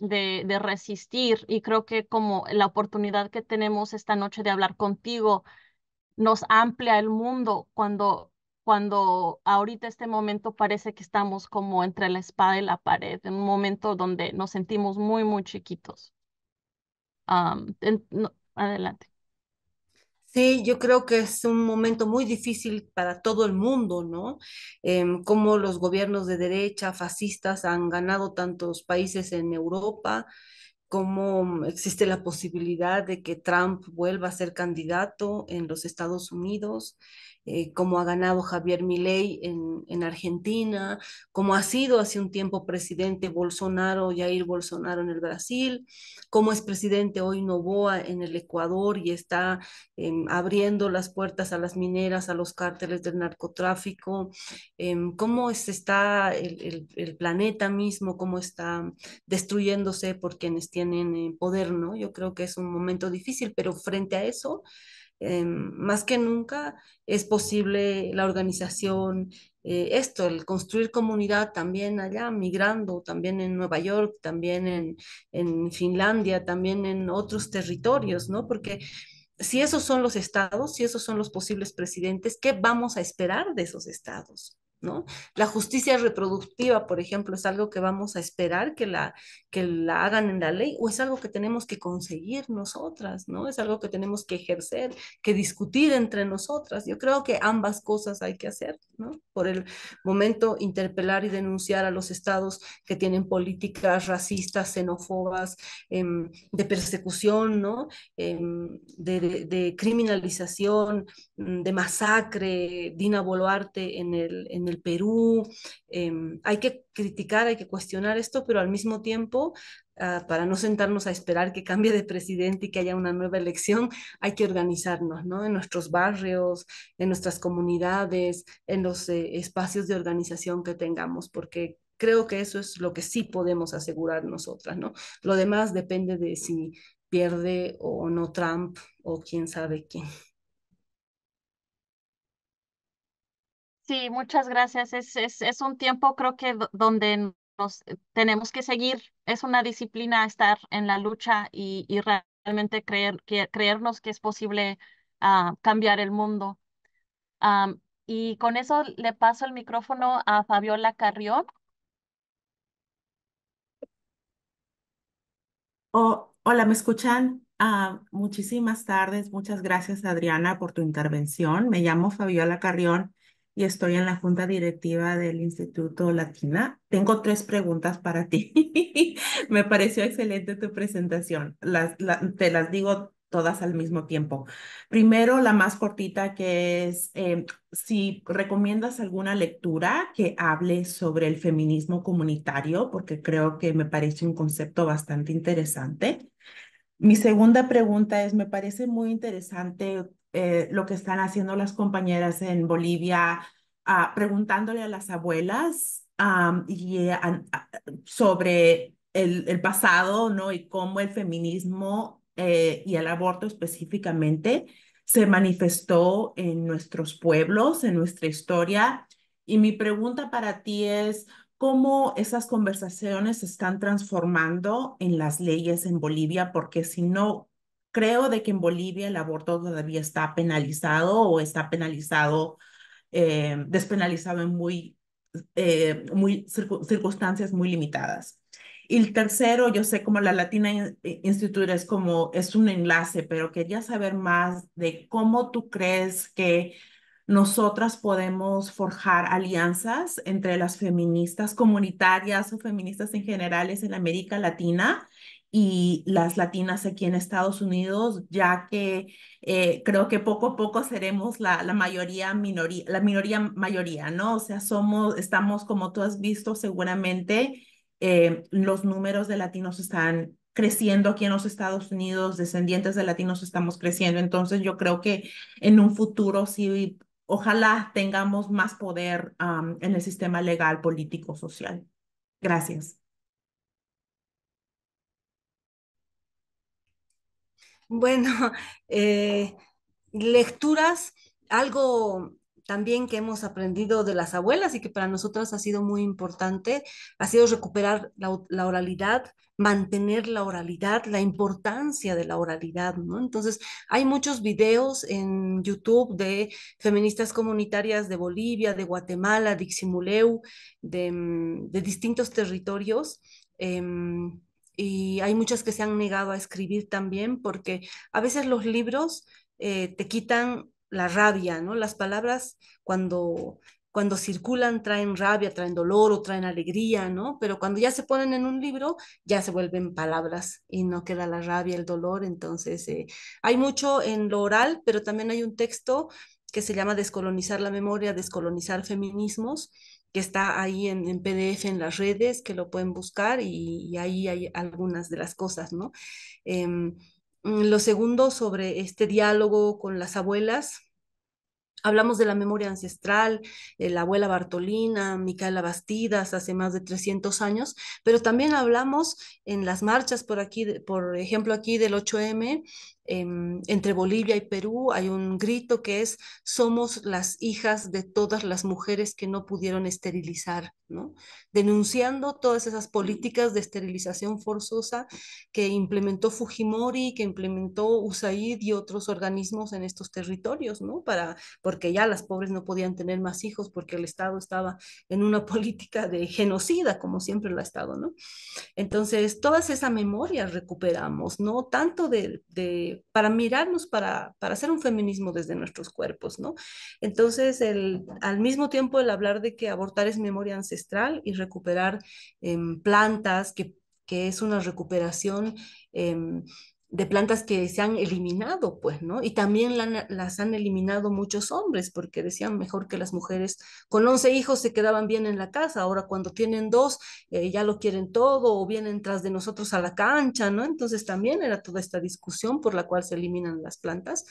resistir y creo que como la oportunidad que tenemos esta noche de hablar contigo nos amplia el mundo cuando ahorita este momento parece que estamos como entre la espada y la pared, en un momento donde nos sentimos muy, muy chiquitos. No, adelante. Sí, yo creo que es un momento muy difícil para todo el mundo, ¿no? Cómo los gobiernos de derecha, fascistas, han ganado tantos países en Europa, cómo existe la posibilidad de que Trump vuelva a ser candidato en los Estados Unidos, cómo ha ganado Javier Milei en Argentina, cómo ha sido hace un tiempo presidente Bolsonaro, Jair Bolsonaro en el Brasil, cómo es presidente hoy Noboa en el Ecuador y está abriendo las puertas a las mineras, a los cárteles del narcotráfico, está el planeta mismo, cómo está destruyéndose por quienes tienen poder, ¿no? Yo creo que es un momento difícil, pero frente a eso, más que nunca es posible la organización, el construir comunidad también allá, migrando, también en Nueva York, también en Finlandia, también en otros territorios, ¿no? Porque si esos son los estados, si esos son los posibles presidentes, ¿qué vamos a esperar de esos estados? ¿No? La justicia reproductiva, por ejemplo, es algo que vamos a esperar que la hagan en la ley o es algo que tenemos que conseguir nosotras, ¿no? Es algo que tenemos que ejercer, que discutir entre nosotras. Yo creo que ambas cosas hay que hacer, ¿no? Por el momento, interpelar y denunciar a los estados que tienen políticas racistas, xenófobas, de persecución, ¿no? De criminalización, de masacre, Dina Boluarte en el Perú. Hay que criticar, hay que cuestionar esto, pero al mismo tiempo, para no sentarnos a esperar que cambie de presidente y que haya una nueva elección, hay que organizarnos, ¿no? En nuestros barrios, en nuestras comunidades, en los espacios de organización que tengamos, porque creo que eso es lo que sí podemos asegurar nosotras, ¿no? Lo demás depende de si pierde o no Trump o quién sabe quién. Sí, muchas gracias. Es un tiempo, creo que donde nos tenemos que seguir. Es una disciplina estar en la lucha y realmente creernos que es posible cambiar el mundo. Y con eso le paso el micrófono a Fabiola Carrión. Hola, ¿me escuchan? Muchísimas tardes. Muchas gracias, Adriana, por tu intervención. Me llamo Fabiola Carrión y estoy en la junta directiva del Instituto Latina. Tengo tres preguntas para ti. Me pareció excelente tu presentación. Te las digo todas al mismo tiempo. Primero, la más cortita, que es si recomiendas alguna lectura que hable sobre el feminismo comunitario, porque creo que me parece un concepto bastante interesante. Mi segunda pregunta es, me parece muy interesante lo que están haciendo las compañeras en Bolivia, preguntándole a las abuelas sobre el pasado, ¿no? Y cómo el feminismo y el aborto específicamente se manifestó en nuestros pueblos, en nuestra historia. Y mi pregunta para ti es, cómo esas conversaciones se están transformando en las leyes en Bolivia, porque si no, creo de que en Bolivia el aborto todavía está penalizado o está penalizado, despenalizado en circunstancias muy limitadas. Y el tercero, yo sé como la Latina Institute es un enlace, pero quería saber más de cómo tú crees que nosotras podemos forjar alianzas entre las feministas comunitarias o feministas en generales en América Latina y las latinas aquí en Estados Unidos, ya que creo que poco a poco seremos la mayoría minoría, la minoría mayoría, ¿no? O sea, estamos, como tú has visto seguramente, los números de latinos están creciendo aquí en los Estados Unidos, descendientes de latinos estamos creciendo, entonces yo creo que en un futuro sí, ojalá tengamos más poder en el sistema legal, político, social. Gracias. Bueno, eh, lecturas, algo también que hemos aprendido de las abuelas y que para nosotras ha sido muy importante, ha sido recuperar la oralidad, mantener la oralidad, la importancia de la oralidad, ¿no? Entonces, hay muchos videos en YouTube de feministas comunitarias de Bolivia, de Guatemala, de Ximuleu, de distintos territorios. Y hay muchas que se han negado a escribir también porque a veces los libros te quitan la rabia, ¿no? Las palabras cuando circulan traen rabia, traen dolor o traen alegría, ¿no? Pero cuando ya se ponen en un libro, ya se vuelven palabras y no queda la rabia, el dolor. Entonces, hay mucho en lo oral, pero también hay un texto que se llama Descolonizar la memoria, descolonizar feminismos, que está ahí en PDF en las redes, que lo pueden buscar y ahí hay algunas de las cosas, ¿no? Lo segundo, sobre este diálogo con las abuelas, Hablamos de la memoria ancestral, la abuela Bartolina, Micaela Bastidas, hace más de 300 años, pero también hablamos en las marchas por aquí, por ejemplo, aquí del 8M, entre Bolivia y Perú, hay un grito que es: somos las hijas de todas las mujeres que no pudieron esterilizar, ¿no? Denunciando todas esas políticas de esterilización forzosa que implementó Fujimori, que implementó USAID y otros organismos en estos territorios, ¿no? Porque ya las pobres no podían tener más hijos porque el Estado estaba en una política de genocida, como siempre lo ha estado, ¿no? Entonces, todas esas memorias recuperamos, ¿no? Tanto para mirarnos, para hacer un feminismo desde nuestros cuerpos, ¿no? Entonces, al mismo tiempo, el hablar de que abortar es memoria ancestral y recuperar plantas, que es una recuperación de plantas que se han eliminado, pues, ¿no? Y también las han eliminado muchos hombres, porque decían mejor que las mujeres con 11 hijos se quedaban bien en la casa, ahora cuando tienen dos, ya lo quieren todo o vienen tras de nosotros a la cancha, ¿no? Entonces también era toda esta discusión por la cual se eliminan las plantas,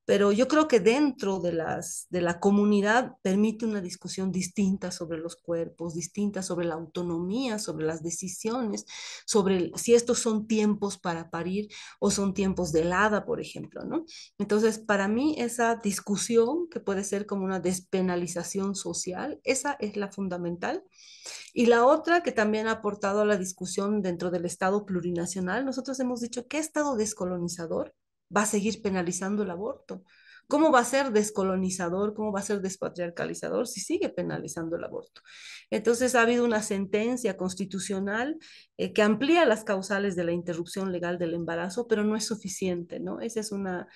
pero yo creo que dentro de la comunidad permite una discusión distinta sobre los cuerpos, distinta sobre la autonomía, sobre las decisiones, sobre si estos son tiempos para parir o son tiempos de helada, por ejemplo, ¿no? Entonces, para mí esa discusión que puede ser como una despenalización social, esa es la fundamental. Y la otra que también ha aportado a la discusión dentro del Estado plurinacional, nosotros hemos dicho: ¿qué Estado descolonizador va a seguir penalizando el aborto? ¿Cómo va a ser descolonizador, cómo va a ser despatriarcalizador si sigue penalizando el aborto? Entonces ha habido una sentencia constitucional que amplía las causales de la interrupción legal del embarazo, pero no es suficiente, ¿no? Esa es una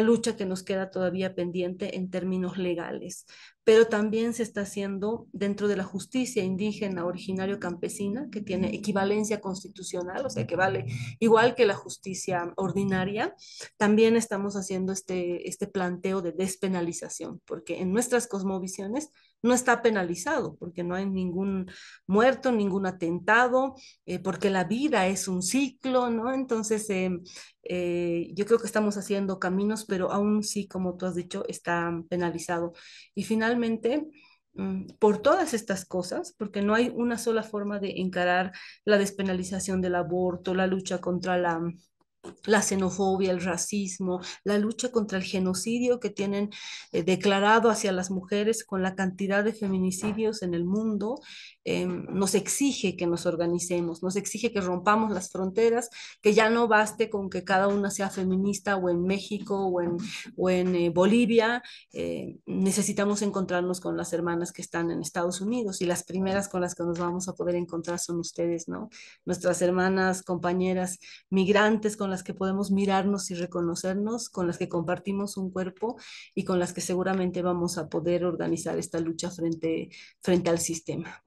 lucha que nos queda todavía pendiente en términos legales, pero también se está haciendo dentro de la justicia indígena originario campesina, que tiene equivalencia constitucional, o sea, que vale igual que la justicia ordinaria. También estamos haciendo este planteo de despenalización, porque en nuestras cosmovisiones no está penalizado, porque no hay ningún muerto, ningún atentado, porque la vida es un ciclo, ¿no? Entonces, yo creo que estamos haciendo caminos, pero aún sí, como tú has dicho, está penalizado. Y finalmente, por todas estas cosas, porque no hay una sola forma de encarar la despenalización del aborto, la lucha contra la xenofobia, el racismo, la lucha contra el genocidio que tienen declarado hacia las mujeres con la cantidad de feminicidios en el mundo, nos exige que nos organicemos, nos exige que rompamos las fronteras, que ya no baste con que cada una sea feminista o en México o en Bolivia, necesitamos encontrarnos con las hermanas que están en Estados Unidos y las primeras con las que nos vamos a poder encontrar son ustedes, ¿no? Nuestras hermanas, compañeras migrantes con las que podemos mirarnos y reconocernos, con las que compartimos un cuerpo y con las que seguramente vamos a poder organizar esta lucha frente al sistema.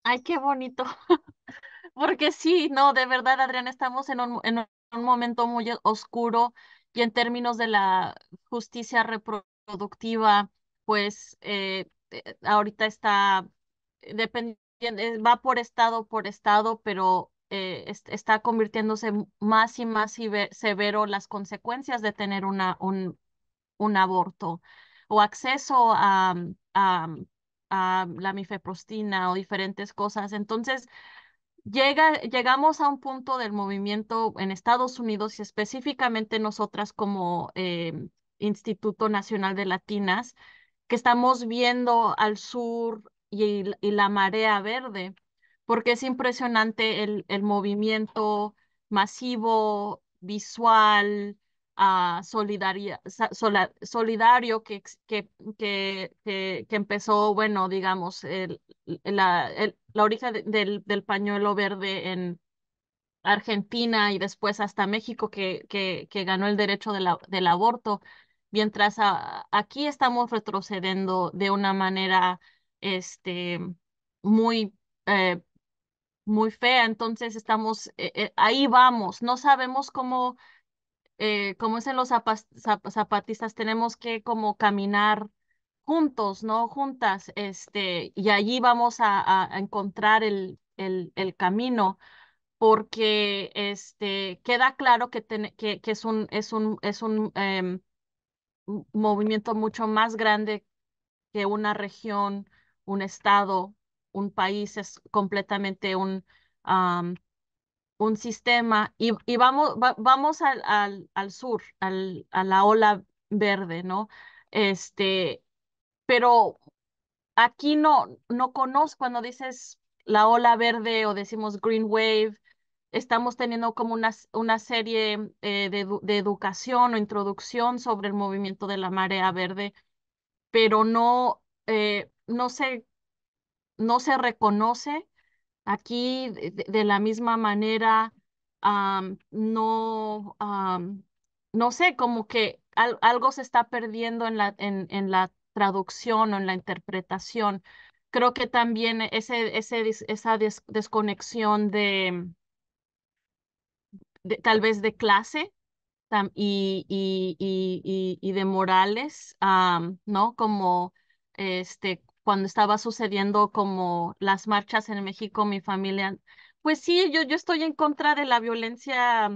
Ay, qué bonito. Porque sí, no, de verdad, Adriana, estamos en un momento muy oscuro y en términos de la justicia reproductiva, pues ahorita está dependiendo, va por estado, pero está convirtiéndose más y más severo las consecuencias de tener un aborto o acceso a la mifeprostina o diferentes cosas. Entonces, llegamos a un punto del movimiento en Estados Unidos y específicamente nosotras como Instituto Nacional de Latinas, que estamos viendo al sur y la marea verde, porque es impresionante el movimiento masivo, visual, solidario que empezó, bueno, digamos, la origen del pañuelo verde en Argentina y después hasta México que ganó el derecho del aborto, mientras aquí estamos retrocediendo de una manera este, muy, eh, muy fea. Entonces estamos, ahí vamos, no sabemos cómo es en los zapatistas, tenemos que como caminar juntos, ¿no? Juntas, y allí vamos a encontrar el camino porque queda claro que es un movimiento mucho más grande que una región, un estado, un país, es completamente un sistema. Y vamos al sur, a la ola verde, ¿no? Este, pero aquí no conozco, cuando dices la ola verde o decimos green wave, estamos teniendo como una serie de educación o introducción sobre el movimiento de la marea verde, pero no se reconoce aquí de la misma manera. No, no sé, como que algo se está perdiendo en la traducción o en la interpretación. Creo que también esa desconexión tal vez de clase y de Morales, ¿no? Como cuando estaba sucediendo como las marchas en México, mi familia, pues sí, yo estoy en contra de la violencia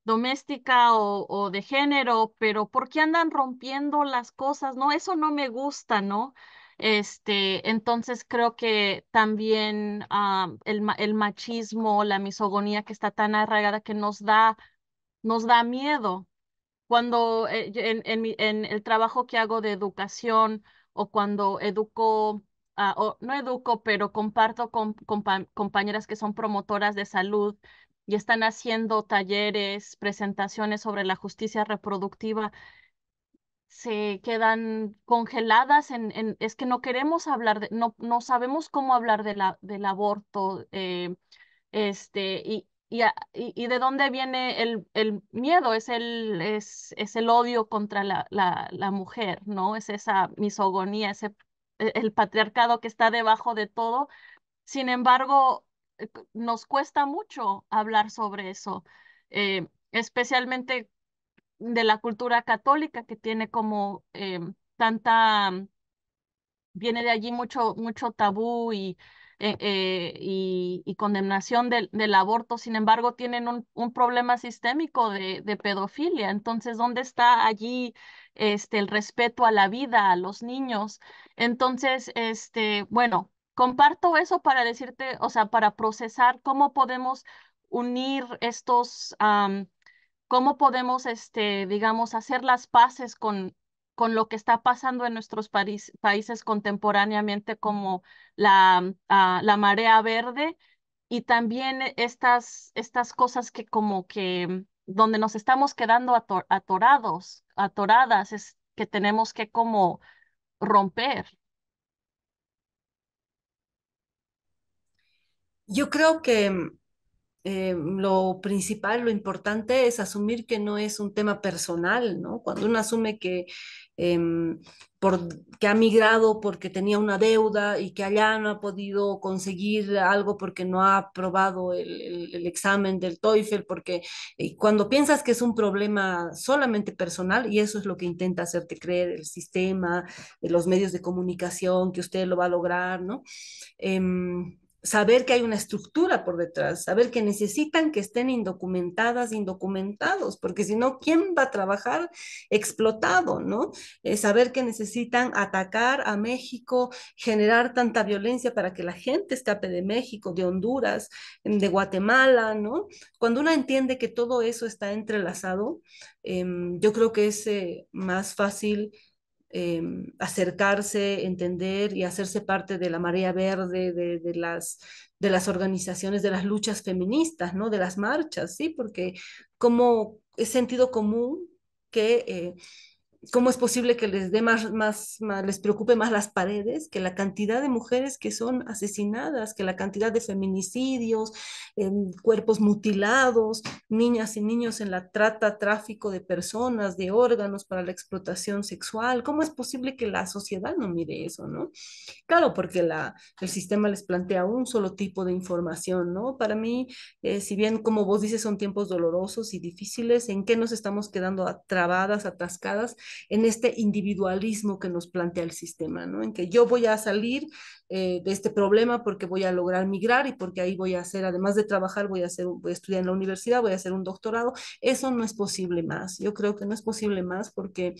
doméstica o de género, pero ¿por qué andan rompiendo las cosas? No, eso no me gusta, ¿no? Entonces creo que también el machismo, la misogonía que está tan arraigada que nos da miedo. Cuando en el trabajo que hago de educación o cuando educo, o no educo, pero comparto con compañeras que son promotoras de salud y están haciendo talleres, presentaciones sobre la justicia reproductiva, se quedan congeladas es que no queremos hablar no sabemos cómo hablar del aborto. Y de dónde viene el miedo, es el odio contra la mujer, ¿no? Es esa misogonía, el patriarcado que está debajo de todo. Sin embargo, nos cuesta mucho hablar sobre eso, especialmente de la cultura católica que tiene como tanta viene de allí mucho tabú y condenación del aborto. Sin embargo, tienen un problema sistémico de pedofilia. Entonces, ¿dónde está allí el respeto a la vida, a los niños? Entonces, bueno, comparto eso para decirte, o sea, para procesar cómo podemos unir cómo podemos, digamos, hacer las paces con lo que está pasando en nuestros países contemporáneamente, como la marea verde, y también estas cosas que como que donde nos estamos quedando atoradas, es que tenemos que como romper. Yo creo que lo principal, lo importante es asumir que no es un tema personal, ¿no? Cuando uno asume que, em, que ha migrado porque tenía una deuda y que allá no ha podido conseguir algo porque no ha aprobado el examen del TOEFL, porque cuando piensas que es un problema solamente personal, y eso es lo que intenta hacerte creer el sistema, los medios de comunicación, que usted lo va a lograr, ¿no? Saber que hay una estructura por detrás, saber que necesitan que estén indocumentadas, indocumentados, porque si no, ¿quién va a trabajar explotado, no? Saber que necesitan atacar a México, generar tanta violencia para que la gente escape de México, de Honduras, de Guatemala, ¿no? Cuando uno entiende que todo eso está entrelazado, yo creo que es más fácil acercarse, entender y hacerse parte de la marea verde, de las organizaciones, de las luchas feministas, ¿no? De las marchas, ¿sí? Porque como es sentido común que ¿cómo es posible que les dé les preocupe más las paredes que la cantidad de mujeres que son asesinadas, que la cantidad de feminicidios, cuerpos mutilados, niñas y niños en la trata, tráfico de personas, de órganos para la explotación sexual? ¿Cómo es posible que la sociedad no mire eso, no? Claro, porque el sistema les plantea un solo tipo de información, ¿no? Para mí, si bien, como vos dices, son tiempos dolorosos y difíciles, ¿en qué nos estamos quedando trabadas, atascadas? En este individualismo que nos plantea el sistema, ¿no? En que yo voy a salir de este problema porque voy a lograr migrar y porque ahí voy a hacer, además de trabajar, voy a estudiar en la universidad, voy a hacer un doctorado. Eso no es posible más. Yo creo que no es posible más porque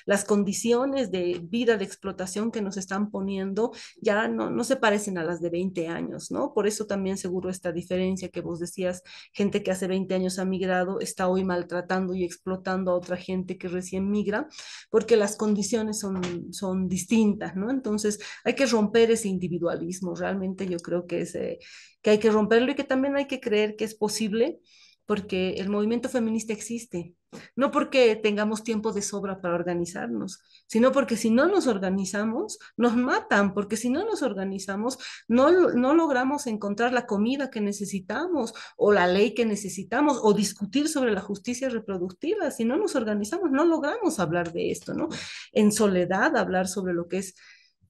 las condiciones de vida, de explotación que nos están poniendo ya no se parecen a las de 20 años, ¿no? Por eso también seguro esta diferencia que vos decías, gente que hace 20 años ha migrado está hoy maltratando y explotando a otra gente que recién migra, porque las condiciones son distintas, ¿no? Entonces hay que romper ese individualismo, realmente yo creo que hay que romperlo y que también hay que creer que es posible porque el movimiento feminista existe, no porque tengamos tiempo de sobra para organizarnos, sino porque si no nos organizamos, nos matan, porque si no nos organizamos, no logramos encontrar la comida que necesitamos o la ley que necesitamos o discutir sobre la justicia reproductiva. Si no nos organizamos, no logramos hablar de esto, ¿no? En soledad, hablar sobre lo que es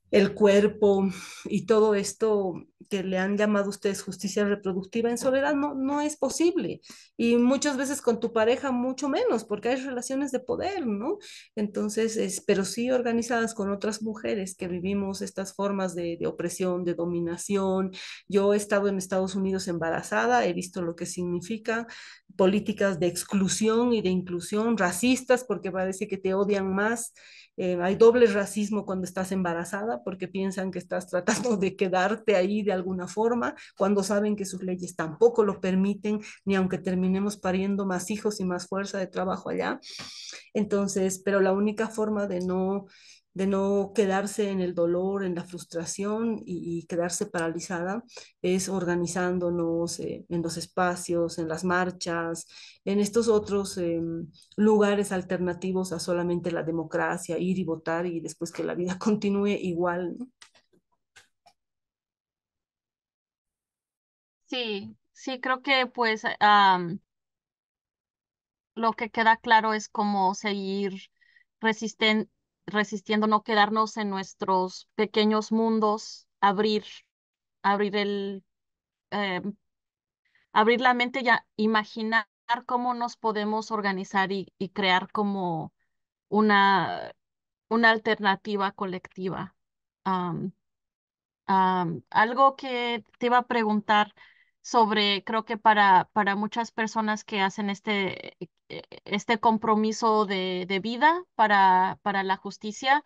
el cuerpo y todo esto que le han llamado ustedes justicia reproductiva en soledad no es posible. Y muchas veces con tu pareja mucho menos, porque hay relaciones de poder, ¿no? Entonces, pero sí organizadas con otras mujeres que vivimos estas formas de opresión, de dominación. Yo he estado en Estados Unidos embarazada, he visto lo que significa políticas de exclusión y de inclusión racistas, porque parece que te odian más. Hay doble racismo cuando estás embarazada porque piensan que estás tratando de quedarte ahí de alguna forma, cuando saben que sus leyes tampoco lo permiten, ni aunque terminemos pariendo más hijos y más fuerza de trabajo allá. Entonces, pero la única forma de no quedarse en el dolor, en la frustración y quedarse paralizada es organizándonos en los espacios, en las marchas, en estos otros lugares alternativos a solamente la democracia, ir y votar y después que la vida continúe igual, ¿no? Sí, sí, creo que pues lo que queda claro es cómo seguir resisten- resistiendo, no quedarnos en nuestros pequeños mundos, abrir eh, abrir la mente y imaginar cómo nos podemos organizar y crear como una, una alternativa colectiva. Am, Algo que te iba a preguntar sobre, creo que para muchas personas que hacen este compromiso de vida para la justicia,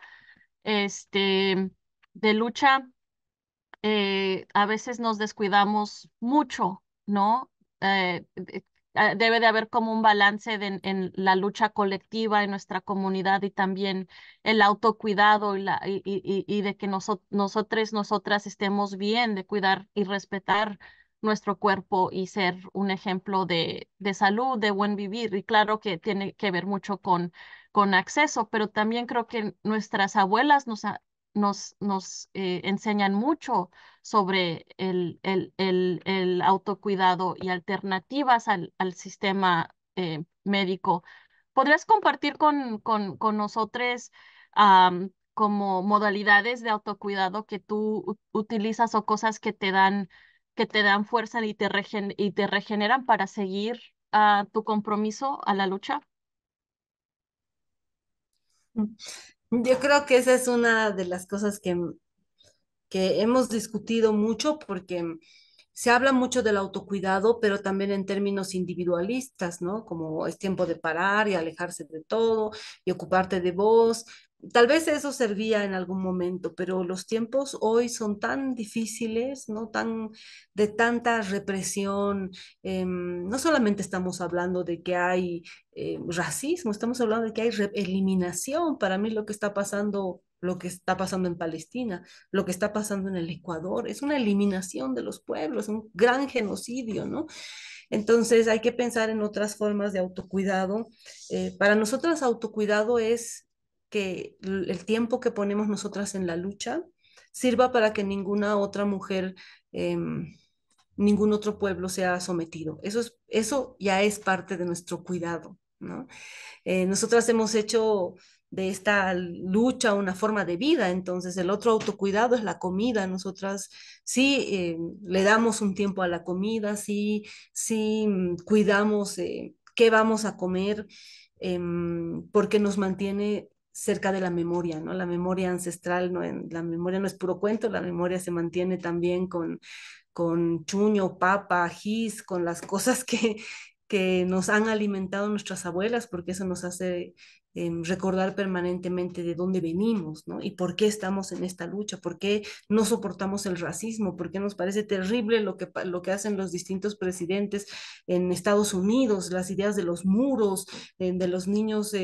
este, de lucha, a veces nos descuidamos mucho, ¿no? Debe de haber como un balance en la lucha colectiva en nuestra comunidad y también el autocuidado y de que nosotros, nosotras estemos bien, de cuidar y respetar nuestro cuerpo y ser un ejemplo de salud, de buen vivir. Y claro que tiene que ver mucho con acceso, pero también creo que nuestras abuelas nos enseñan mucho sobre el autocuidado y alternativas al sistema médico. ¿Podrías compartir con nosotros como modalidades de autocuidado que tú utilizas o cosas que te dan fuerza y te regeneran para seguir tu compromiso a la lucha? Yo creo que esa es una de las cosas que hemos discutido mucho porque se habla mucho del autocuidado, pero también en términos individualistas, ¿no? Como es tiempo de parar y alejarse de todo y ocuparte de vos. Tal vez eso servía en algún momento, pero los tiempos hoy son tan difíciles, ¿no? De tanta represión. No solamente estamos hablando de que hay racismo, estamos hablando de que hay eliminación. Para mí lo que está pasando en Palestina, lo que está pasando en el Ecuador, es una eliminación de los pueblos, un gran genocidio, ¿no? Entonces hay que pensar en otras formas de autocuidado. Para nosotras autocuidado es que el tiempo que ponemos nosotras en la lucha sirva para que ninguna otra mujer, ningún otro pueblo sea sometido. Eso ya es parte de nuestro cuidado, ¿no? Nosotras hemos hecho de esta lucha una forma de vida, entonces el otro autocuidado es la comida. Nosotras sí le damos un tiempo a la comida, sí cuidamos qué vamos a comer, porque nos mantiene cerca de la memoria, ¿no? La memoria ancestral, ¿no? La memoria no es puro cuento, la memoria se mantiene también con chuño, papa, ajís, con las cosas que nos han alimentado nuestras abuelas, porque eso nos hace recordar permanentemente de dónde venimos, ¿no? Y por qué estamos en esta lucha, por qué no soportamos el racismo, por qué nos parece terrible lo que hacen los distintos presidentes en Estados Unidos, las ideas de los muros, de los niños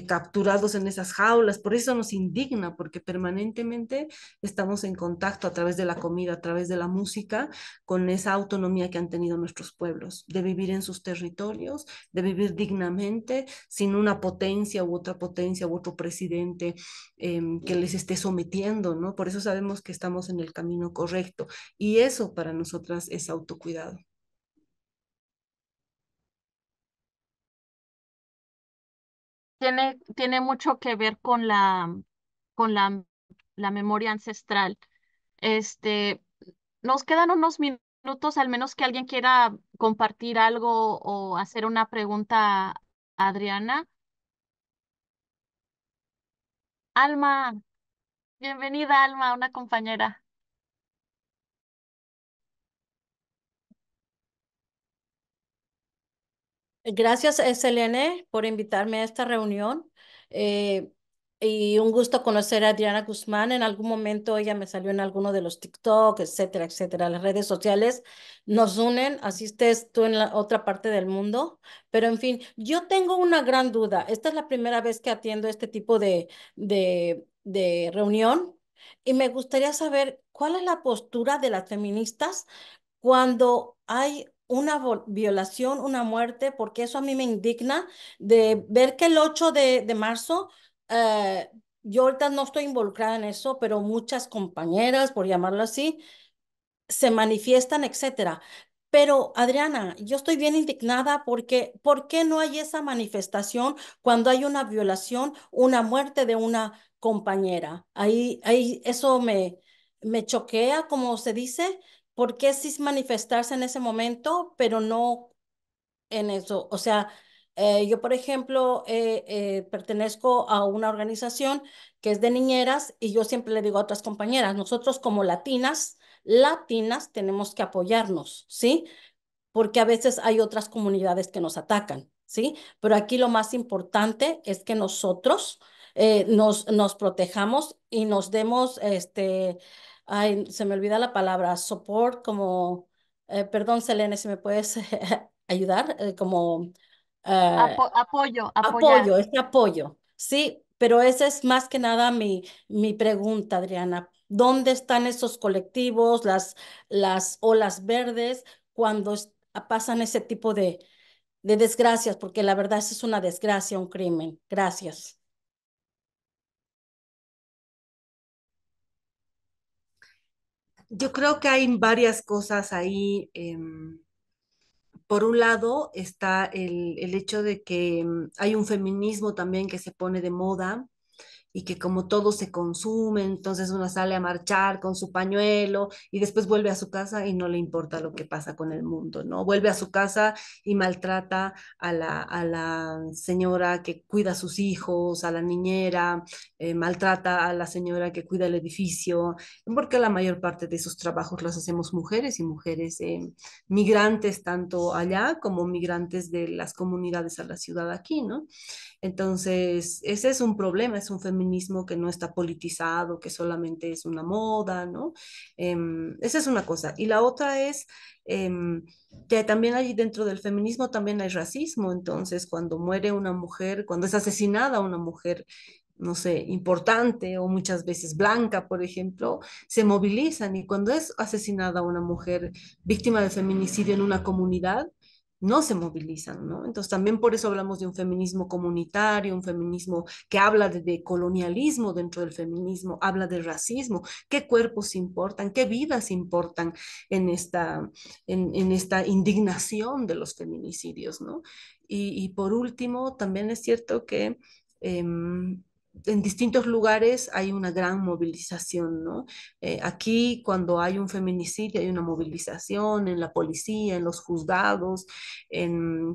capturados en esas jaulas, por eso nos indigna, porque permanentemente estamos en contacto a través de la comida, a través de la música, con esa autonomía que han tenido nuestros pueblos, de vivir en sus territorios, de vivir dignamente, sin una potencia u otro presidente que les esté sometiendo, ¿no? Por eso sabemos que estamos en el camino correcto. Y eso para nosotras es autocuidado. Tiene mucho que ver con la memoria ancestral. Este, nos quedan unos minutos, al menos que alguien quiera compartir algo o hacer una pregunta a Adriana. Alma, bienvenida, Alma, una compañera. Gracias, Selene, por invitarme a esta reunión. eh, y un gusto conocer a Adriana Guzmán. En algún momento ella me salió en alguno de los TikTok, etcétera, etcétera. Las redes sociales nos unen, así estés tú en la otra parte del mundo. Pero en fin, yo tengo una gran duda. Esta es la primera vez que atiendo este tipo de reunión y me gustaría saber cuál es la postura de las feministas cuando hay una violación, una muerte, porque eso a mí me indigna de ver que el 8 de marzo, eh, yo ahorita no estoy involucrada en eso, pero muchas compañeras, por llamarlo así, se manifiestan, etcétera. Pero Adriana, yo estoy bien indignada porque ¿por qué no hay esa manifestación cuando hay una violación, una muerte de una compañera? Ahí eso me choquea, como se dice. ¿Por qué sí manifestarse en ese momento, pero no en eso? O sea, yo, por ejemplo, pertenezco a una organización que es de niñeras y yo siempre le digo a otras compañeras, nosotros como latinas tenemos que apoyarnos, ¿sí? Porque a veces hay otras comunidades que nos atacan, ¿sí? Pero aquí lo más importante es que nosotros nos protejamos y nos demos, ay, se me olvida la palabra, support, como, perdón, Selene, si me puedes ayudar, como Apoyo, apoyar. apoyo, este apoyo, ¿sí? Pero esa es más que nada mi pregunta, Adriana. ¿Dónde están esos colectivos, las olas verdes, cuando pasan ese tipo de desgracias? Porque la verdad eso es una desgracia, un crimen. Gracias. Yo creo que hay varias cosas ahí. Por un lado está el hecho de que hay un feminismo también que se pone de moda y que como todo se consume, entonces uno sale a marchar con su pañuelo y después vuelve a su casa y no le importa lo que pasa con el mundo, ¿no? Vuelve a su casa y maltrata a la señora que cuida a sus hijos, a la niñera, maltrata a la señora que cuida el edificio, porque la mayor parte de esos trabajos los hacemos mujeres y mujeres migrantes, tanto allá como migrantes de las comunidades a la ciudad aquí, ¿no? Entonces, ese es un problema, es un feminismo que no está politizado, que solamente es una moda, ¿no? Esa es una cosa. Y la otra es que también hay dentro del feminismo también hay racismo. Entonces, cuando muere una mujer, cuando es asesinada una mujer, no sé, importante o muchas veces blanca, por ejemplo, se movilizan y cuando es asesinada una mujer víctima de feminicidio en una comunidad, no se movilizan, ¿no? Entonces también por eso hablamos de un feminismo comunitario, un feminismo que habla de colonialismo dentro del feminismo, habla de racismo, qué cuerpos importan, qué vidas importan en en esta indignación de los feminicidios, ¿no? Y por último, también es cierto que en distintos lugares hay una gran movilización, ¿no? Aquí cuando hay un feminicidio hay una movilización en la policía, en los juzgados,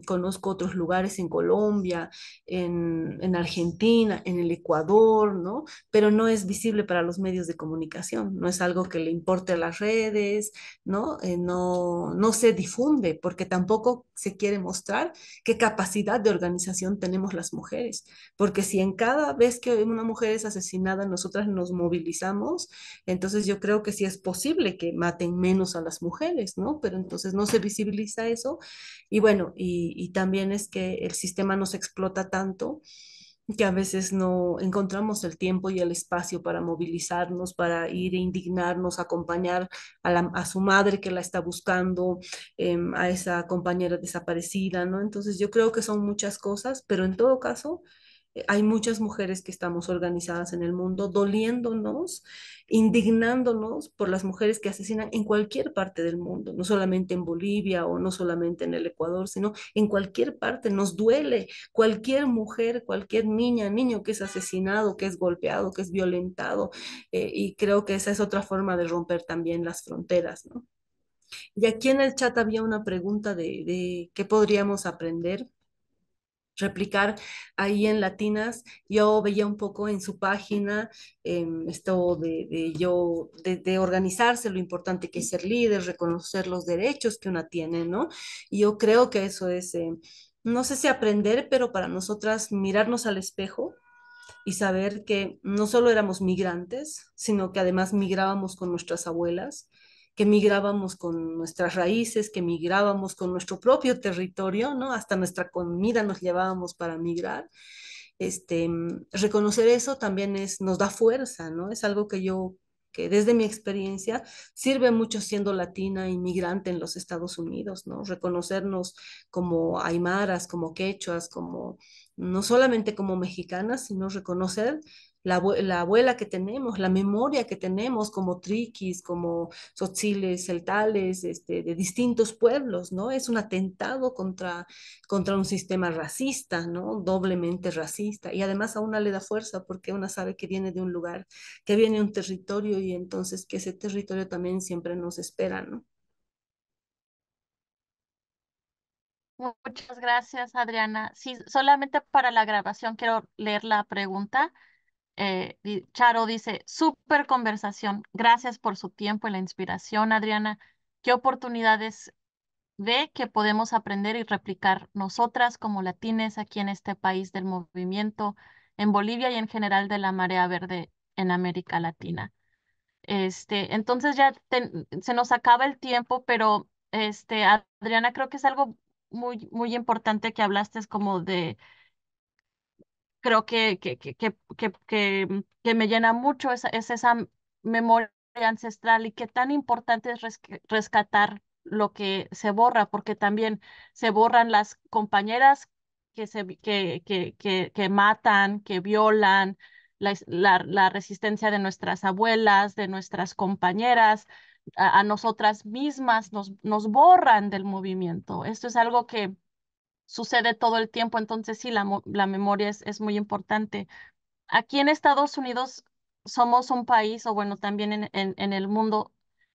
conozco otros lugares en Colombia, en Argentina, en el Ecuador, ¿no? Pero no es visible para los medios de comunicación, no es algo que le importe a las redes, ¿no? No se difunde porque tampoco se quiere mostrar qué capacidad de organización tenemos las mujeres, porque si en cada vez que una mujer es asesinada nosotras nos movilizamos, entonces yo creo que sí es posible que maten menos a las mujeres, ¿no? Pero entonces no se visibiliza eso y bueno, y también es que el sistema nos explota tanto que a veces no encontramos el tiempo y el espacio para movilizarnos, para ir e indignarnos, acompañar a su madre que la está buscando, a esa compañera desaparecida, ¿no? Entonces yo creo que son muchas cosas, pero en todo caso hay muchas mujeres que estamos organizadas en el mundo, doliéndonos, indignándonos por las mujeres que asesinan en cualquier parte del mundo, no solamente en Bolivia o no solamente en el Ecuador, sino en cualquier parte. Nos duele cualquier mujer, cualquier niña, niño que es asesinado, que es golpeado, que es violentado. Y creo que esa es otra forma de romper también las fronteras, ¿no? Y aquí en el chat había una pregunta de qué podríamos aprender replicar ahí en Latinas. Yo veía un poco en su página esto de organizarse, lo importante que es ser líder, reconocer los derechos que una tiene, ¿no? Y yo creo que eso es, no sé si aprender, pero para nosotras mirarnos al espejo y saber que no solo éramos migrantes, sino que además migrábamos con nuestras abuelas, que migrábamos con nuestras raíces, que migrábamos con nuestro propio territorio, ¿no? Hasta nuestra comida nos llevábamos para migrar. Reconocer eso también nos da fuerza, ¿no? Es algo que desde mi experiencia sirve mucho siendo latina, inmigrante en los Estados Unidos, ¿no? Reconocernos como aymaras, como quechuas, como no solamente como mexicanas, sino reconocer la abuela que tenemos, la memoria que tenemos como triquis, como tzotziles, celtales, de distintos pueblos, ¿no? Es un atentado contra un sistema racista, ¿no? Doblemente racista. Y además a una le da fuerza porque una sabe que viene de un lugar, que viene de un territorio y entonces que ese territorio también siempre nos espera, ¿no? Muchas gracias, Adriana. Sí, solamente para la grabación quiero leer la pregunta. Charo dice, súper conversación. Gracias por su tiempo y la inspiración, Adriana. ¿Qué oportunidades ve que podemos aprender y replicar nosotras como latines aquí en este país del movimiento, en Bolivia y en general de la marea verde en América Latina? Entonces ya se nos acaba el tiempo, pero Adriana, creo que es algo muy importante que hablaste, es como de creo que me llena mucho es esa memoria ancestral y qué tan importante es rescatar lo que se borra, porque también se borran las compañeras que matan, que violan, la resistencia de nuestras abuelas, de nuestras compañeras, a nosotras mismas, nos borran del movimiento. Esto es algo que sucede todo el tiempo, entonces sí, la memoria es muy importante. Aquí en Estados Unidos somos un país, o bueno, también en el mundo,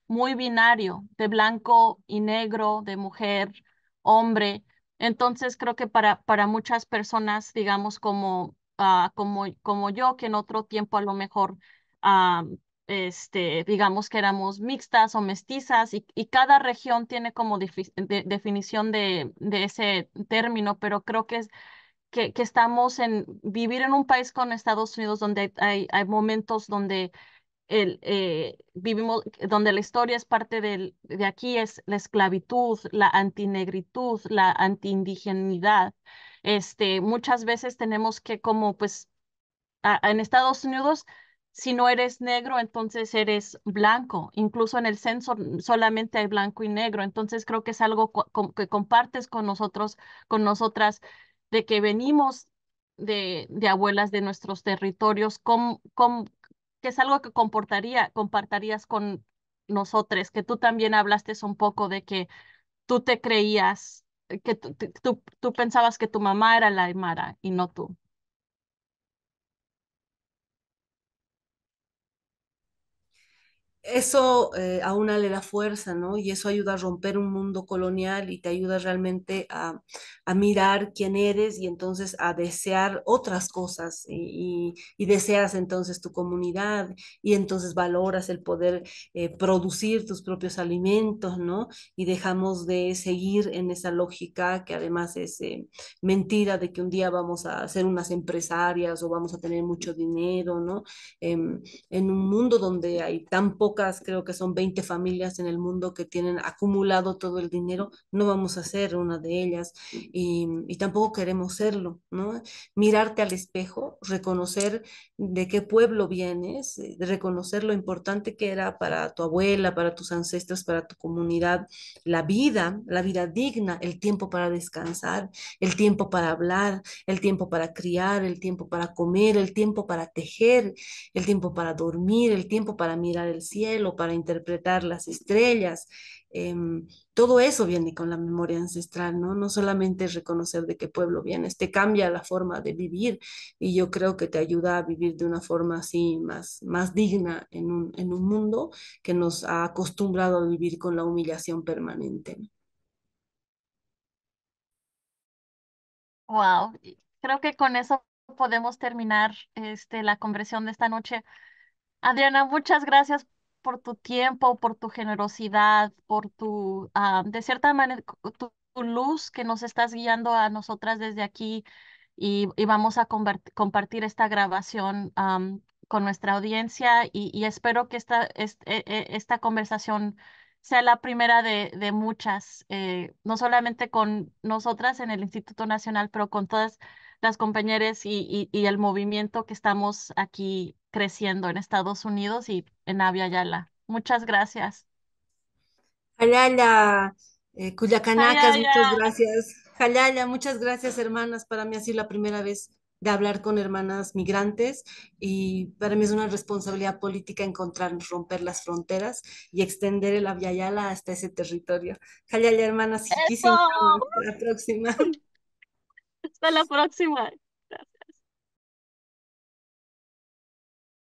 muy binario, de blanco y negro, de mujer, hombre. Entonces creo que para muchas personas, digamos, como yo, que en otro tiempo a lo mejor, ah, digamos que éramos mixtas o mestizas, y cada región tiene como definición de ese término, pero creo que estamos en vivir en un país con Estados Unidos donde hay momentos donde vivimos, donde la historia es parte de aquí, es la esclavitud, la antinegritud, la antiindigenidad. Muchas veces tenemos que como pues en Estados Unidos, si no eres negro, entonces eres blanco. Incluso en el censo solamente hay blanco y negro. Entonces creo que es algo que compartes con nosotros, con nosotras, de que venimos de abuelas de nuestros territorios, que es algo que compartirías con nosotros, que tú también hablaste un poco de que tú te creías, que tú pensabas que tu mamá era la Aymara y no tú. Eso a una le da fuerza, ¿no? Y eso ayuda a romper un mundo colonial y te ayuda realmente a mirar quién eres y entonces a desear otras cosas y deseas entonces tu comunidad y entonces valoras el poder producir tus propios alimentos, ¿no? Y dejamos de seguir en esa lógica que además es mentira de que un día vamos a ser unas empresarias o vamos a tener mucho dinero, ¿no? En un mundo donde hay tan pocas, creo que son 20 familias en el mundo que tienen acumulado todo el dinero, no vamos a ser una de ellas y tampoco queremos serlo, ¿no? Mirarte al espejo, reconocer de qué pueblo vienes, reconocer lo importante que era para tu abuela, para tus ancestros, para tu comunidad, la vida digna, el tiempo para descansar, el tiempo para hablar, el tiempo para criar, el tiempo para comer, el tiempo para tejer, el tiempo para dormir, el tiempo para mirar el cielo, para interpretar las estrellas. Todo eso viene con la memoria ancestral, ¿no? No solamente es reconocer de qué pueblo vienes, te cambia la forma de vivir y yo creo que te ayuda a vivir de una forma así más digna en un mundo que nos ha acostumbrado a vivir con la humillación permanente, ¿no? Wow, creo que con eso podemos terminar la conversión de esta noche. Adriana, muchas gracias por tu tiempo, por tu generosidad, por de cierta manera, tu luz que nos estás guiando a nosotras desde aquí y vamos a compartir esta grabación con nuestra audiencia y espero que esta conversación sea la primera de muchas, no solamente con nosotras en el Instituto Nacional, pero con todas las compañeras y el movimiento que estamos aquí creciendo en Estados Unidos y en Abya Yala. Muchas gracias. Jalala, Ay, Cuyacanacas, ay, muchas ay. gracias. Jalala, muchas gracias, hermanas. Para mí ha sido la primera vez de hablar con hermanas migrantes y para mí es una responsabilidad política encontrarnos, romper las fronteras y extender el Avyala hasta ese territorio. Jalala, hermanas, Eso. Hasta la próxima. Hasta la próxima.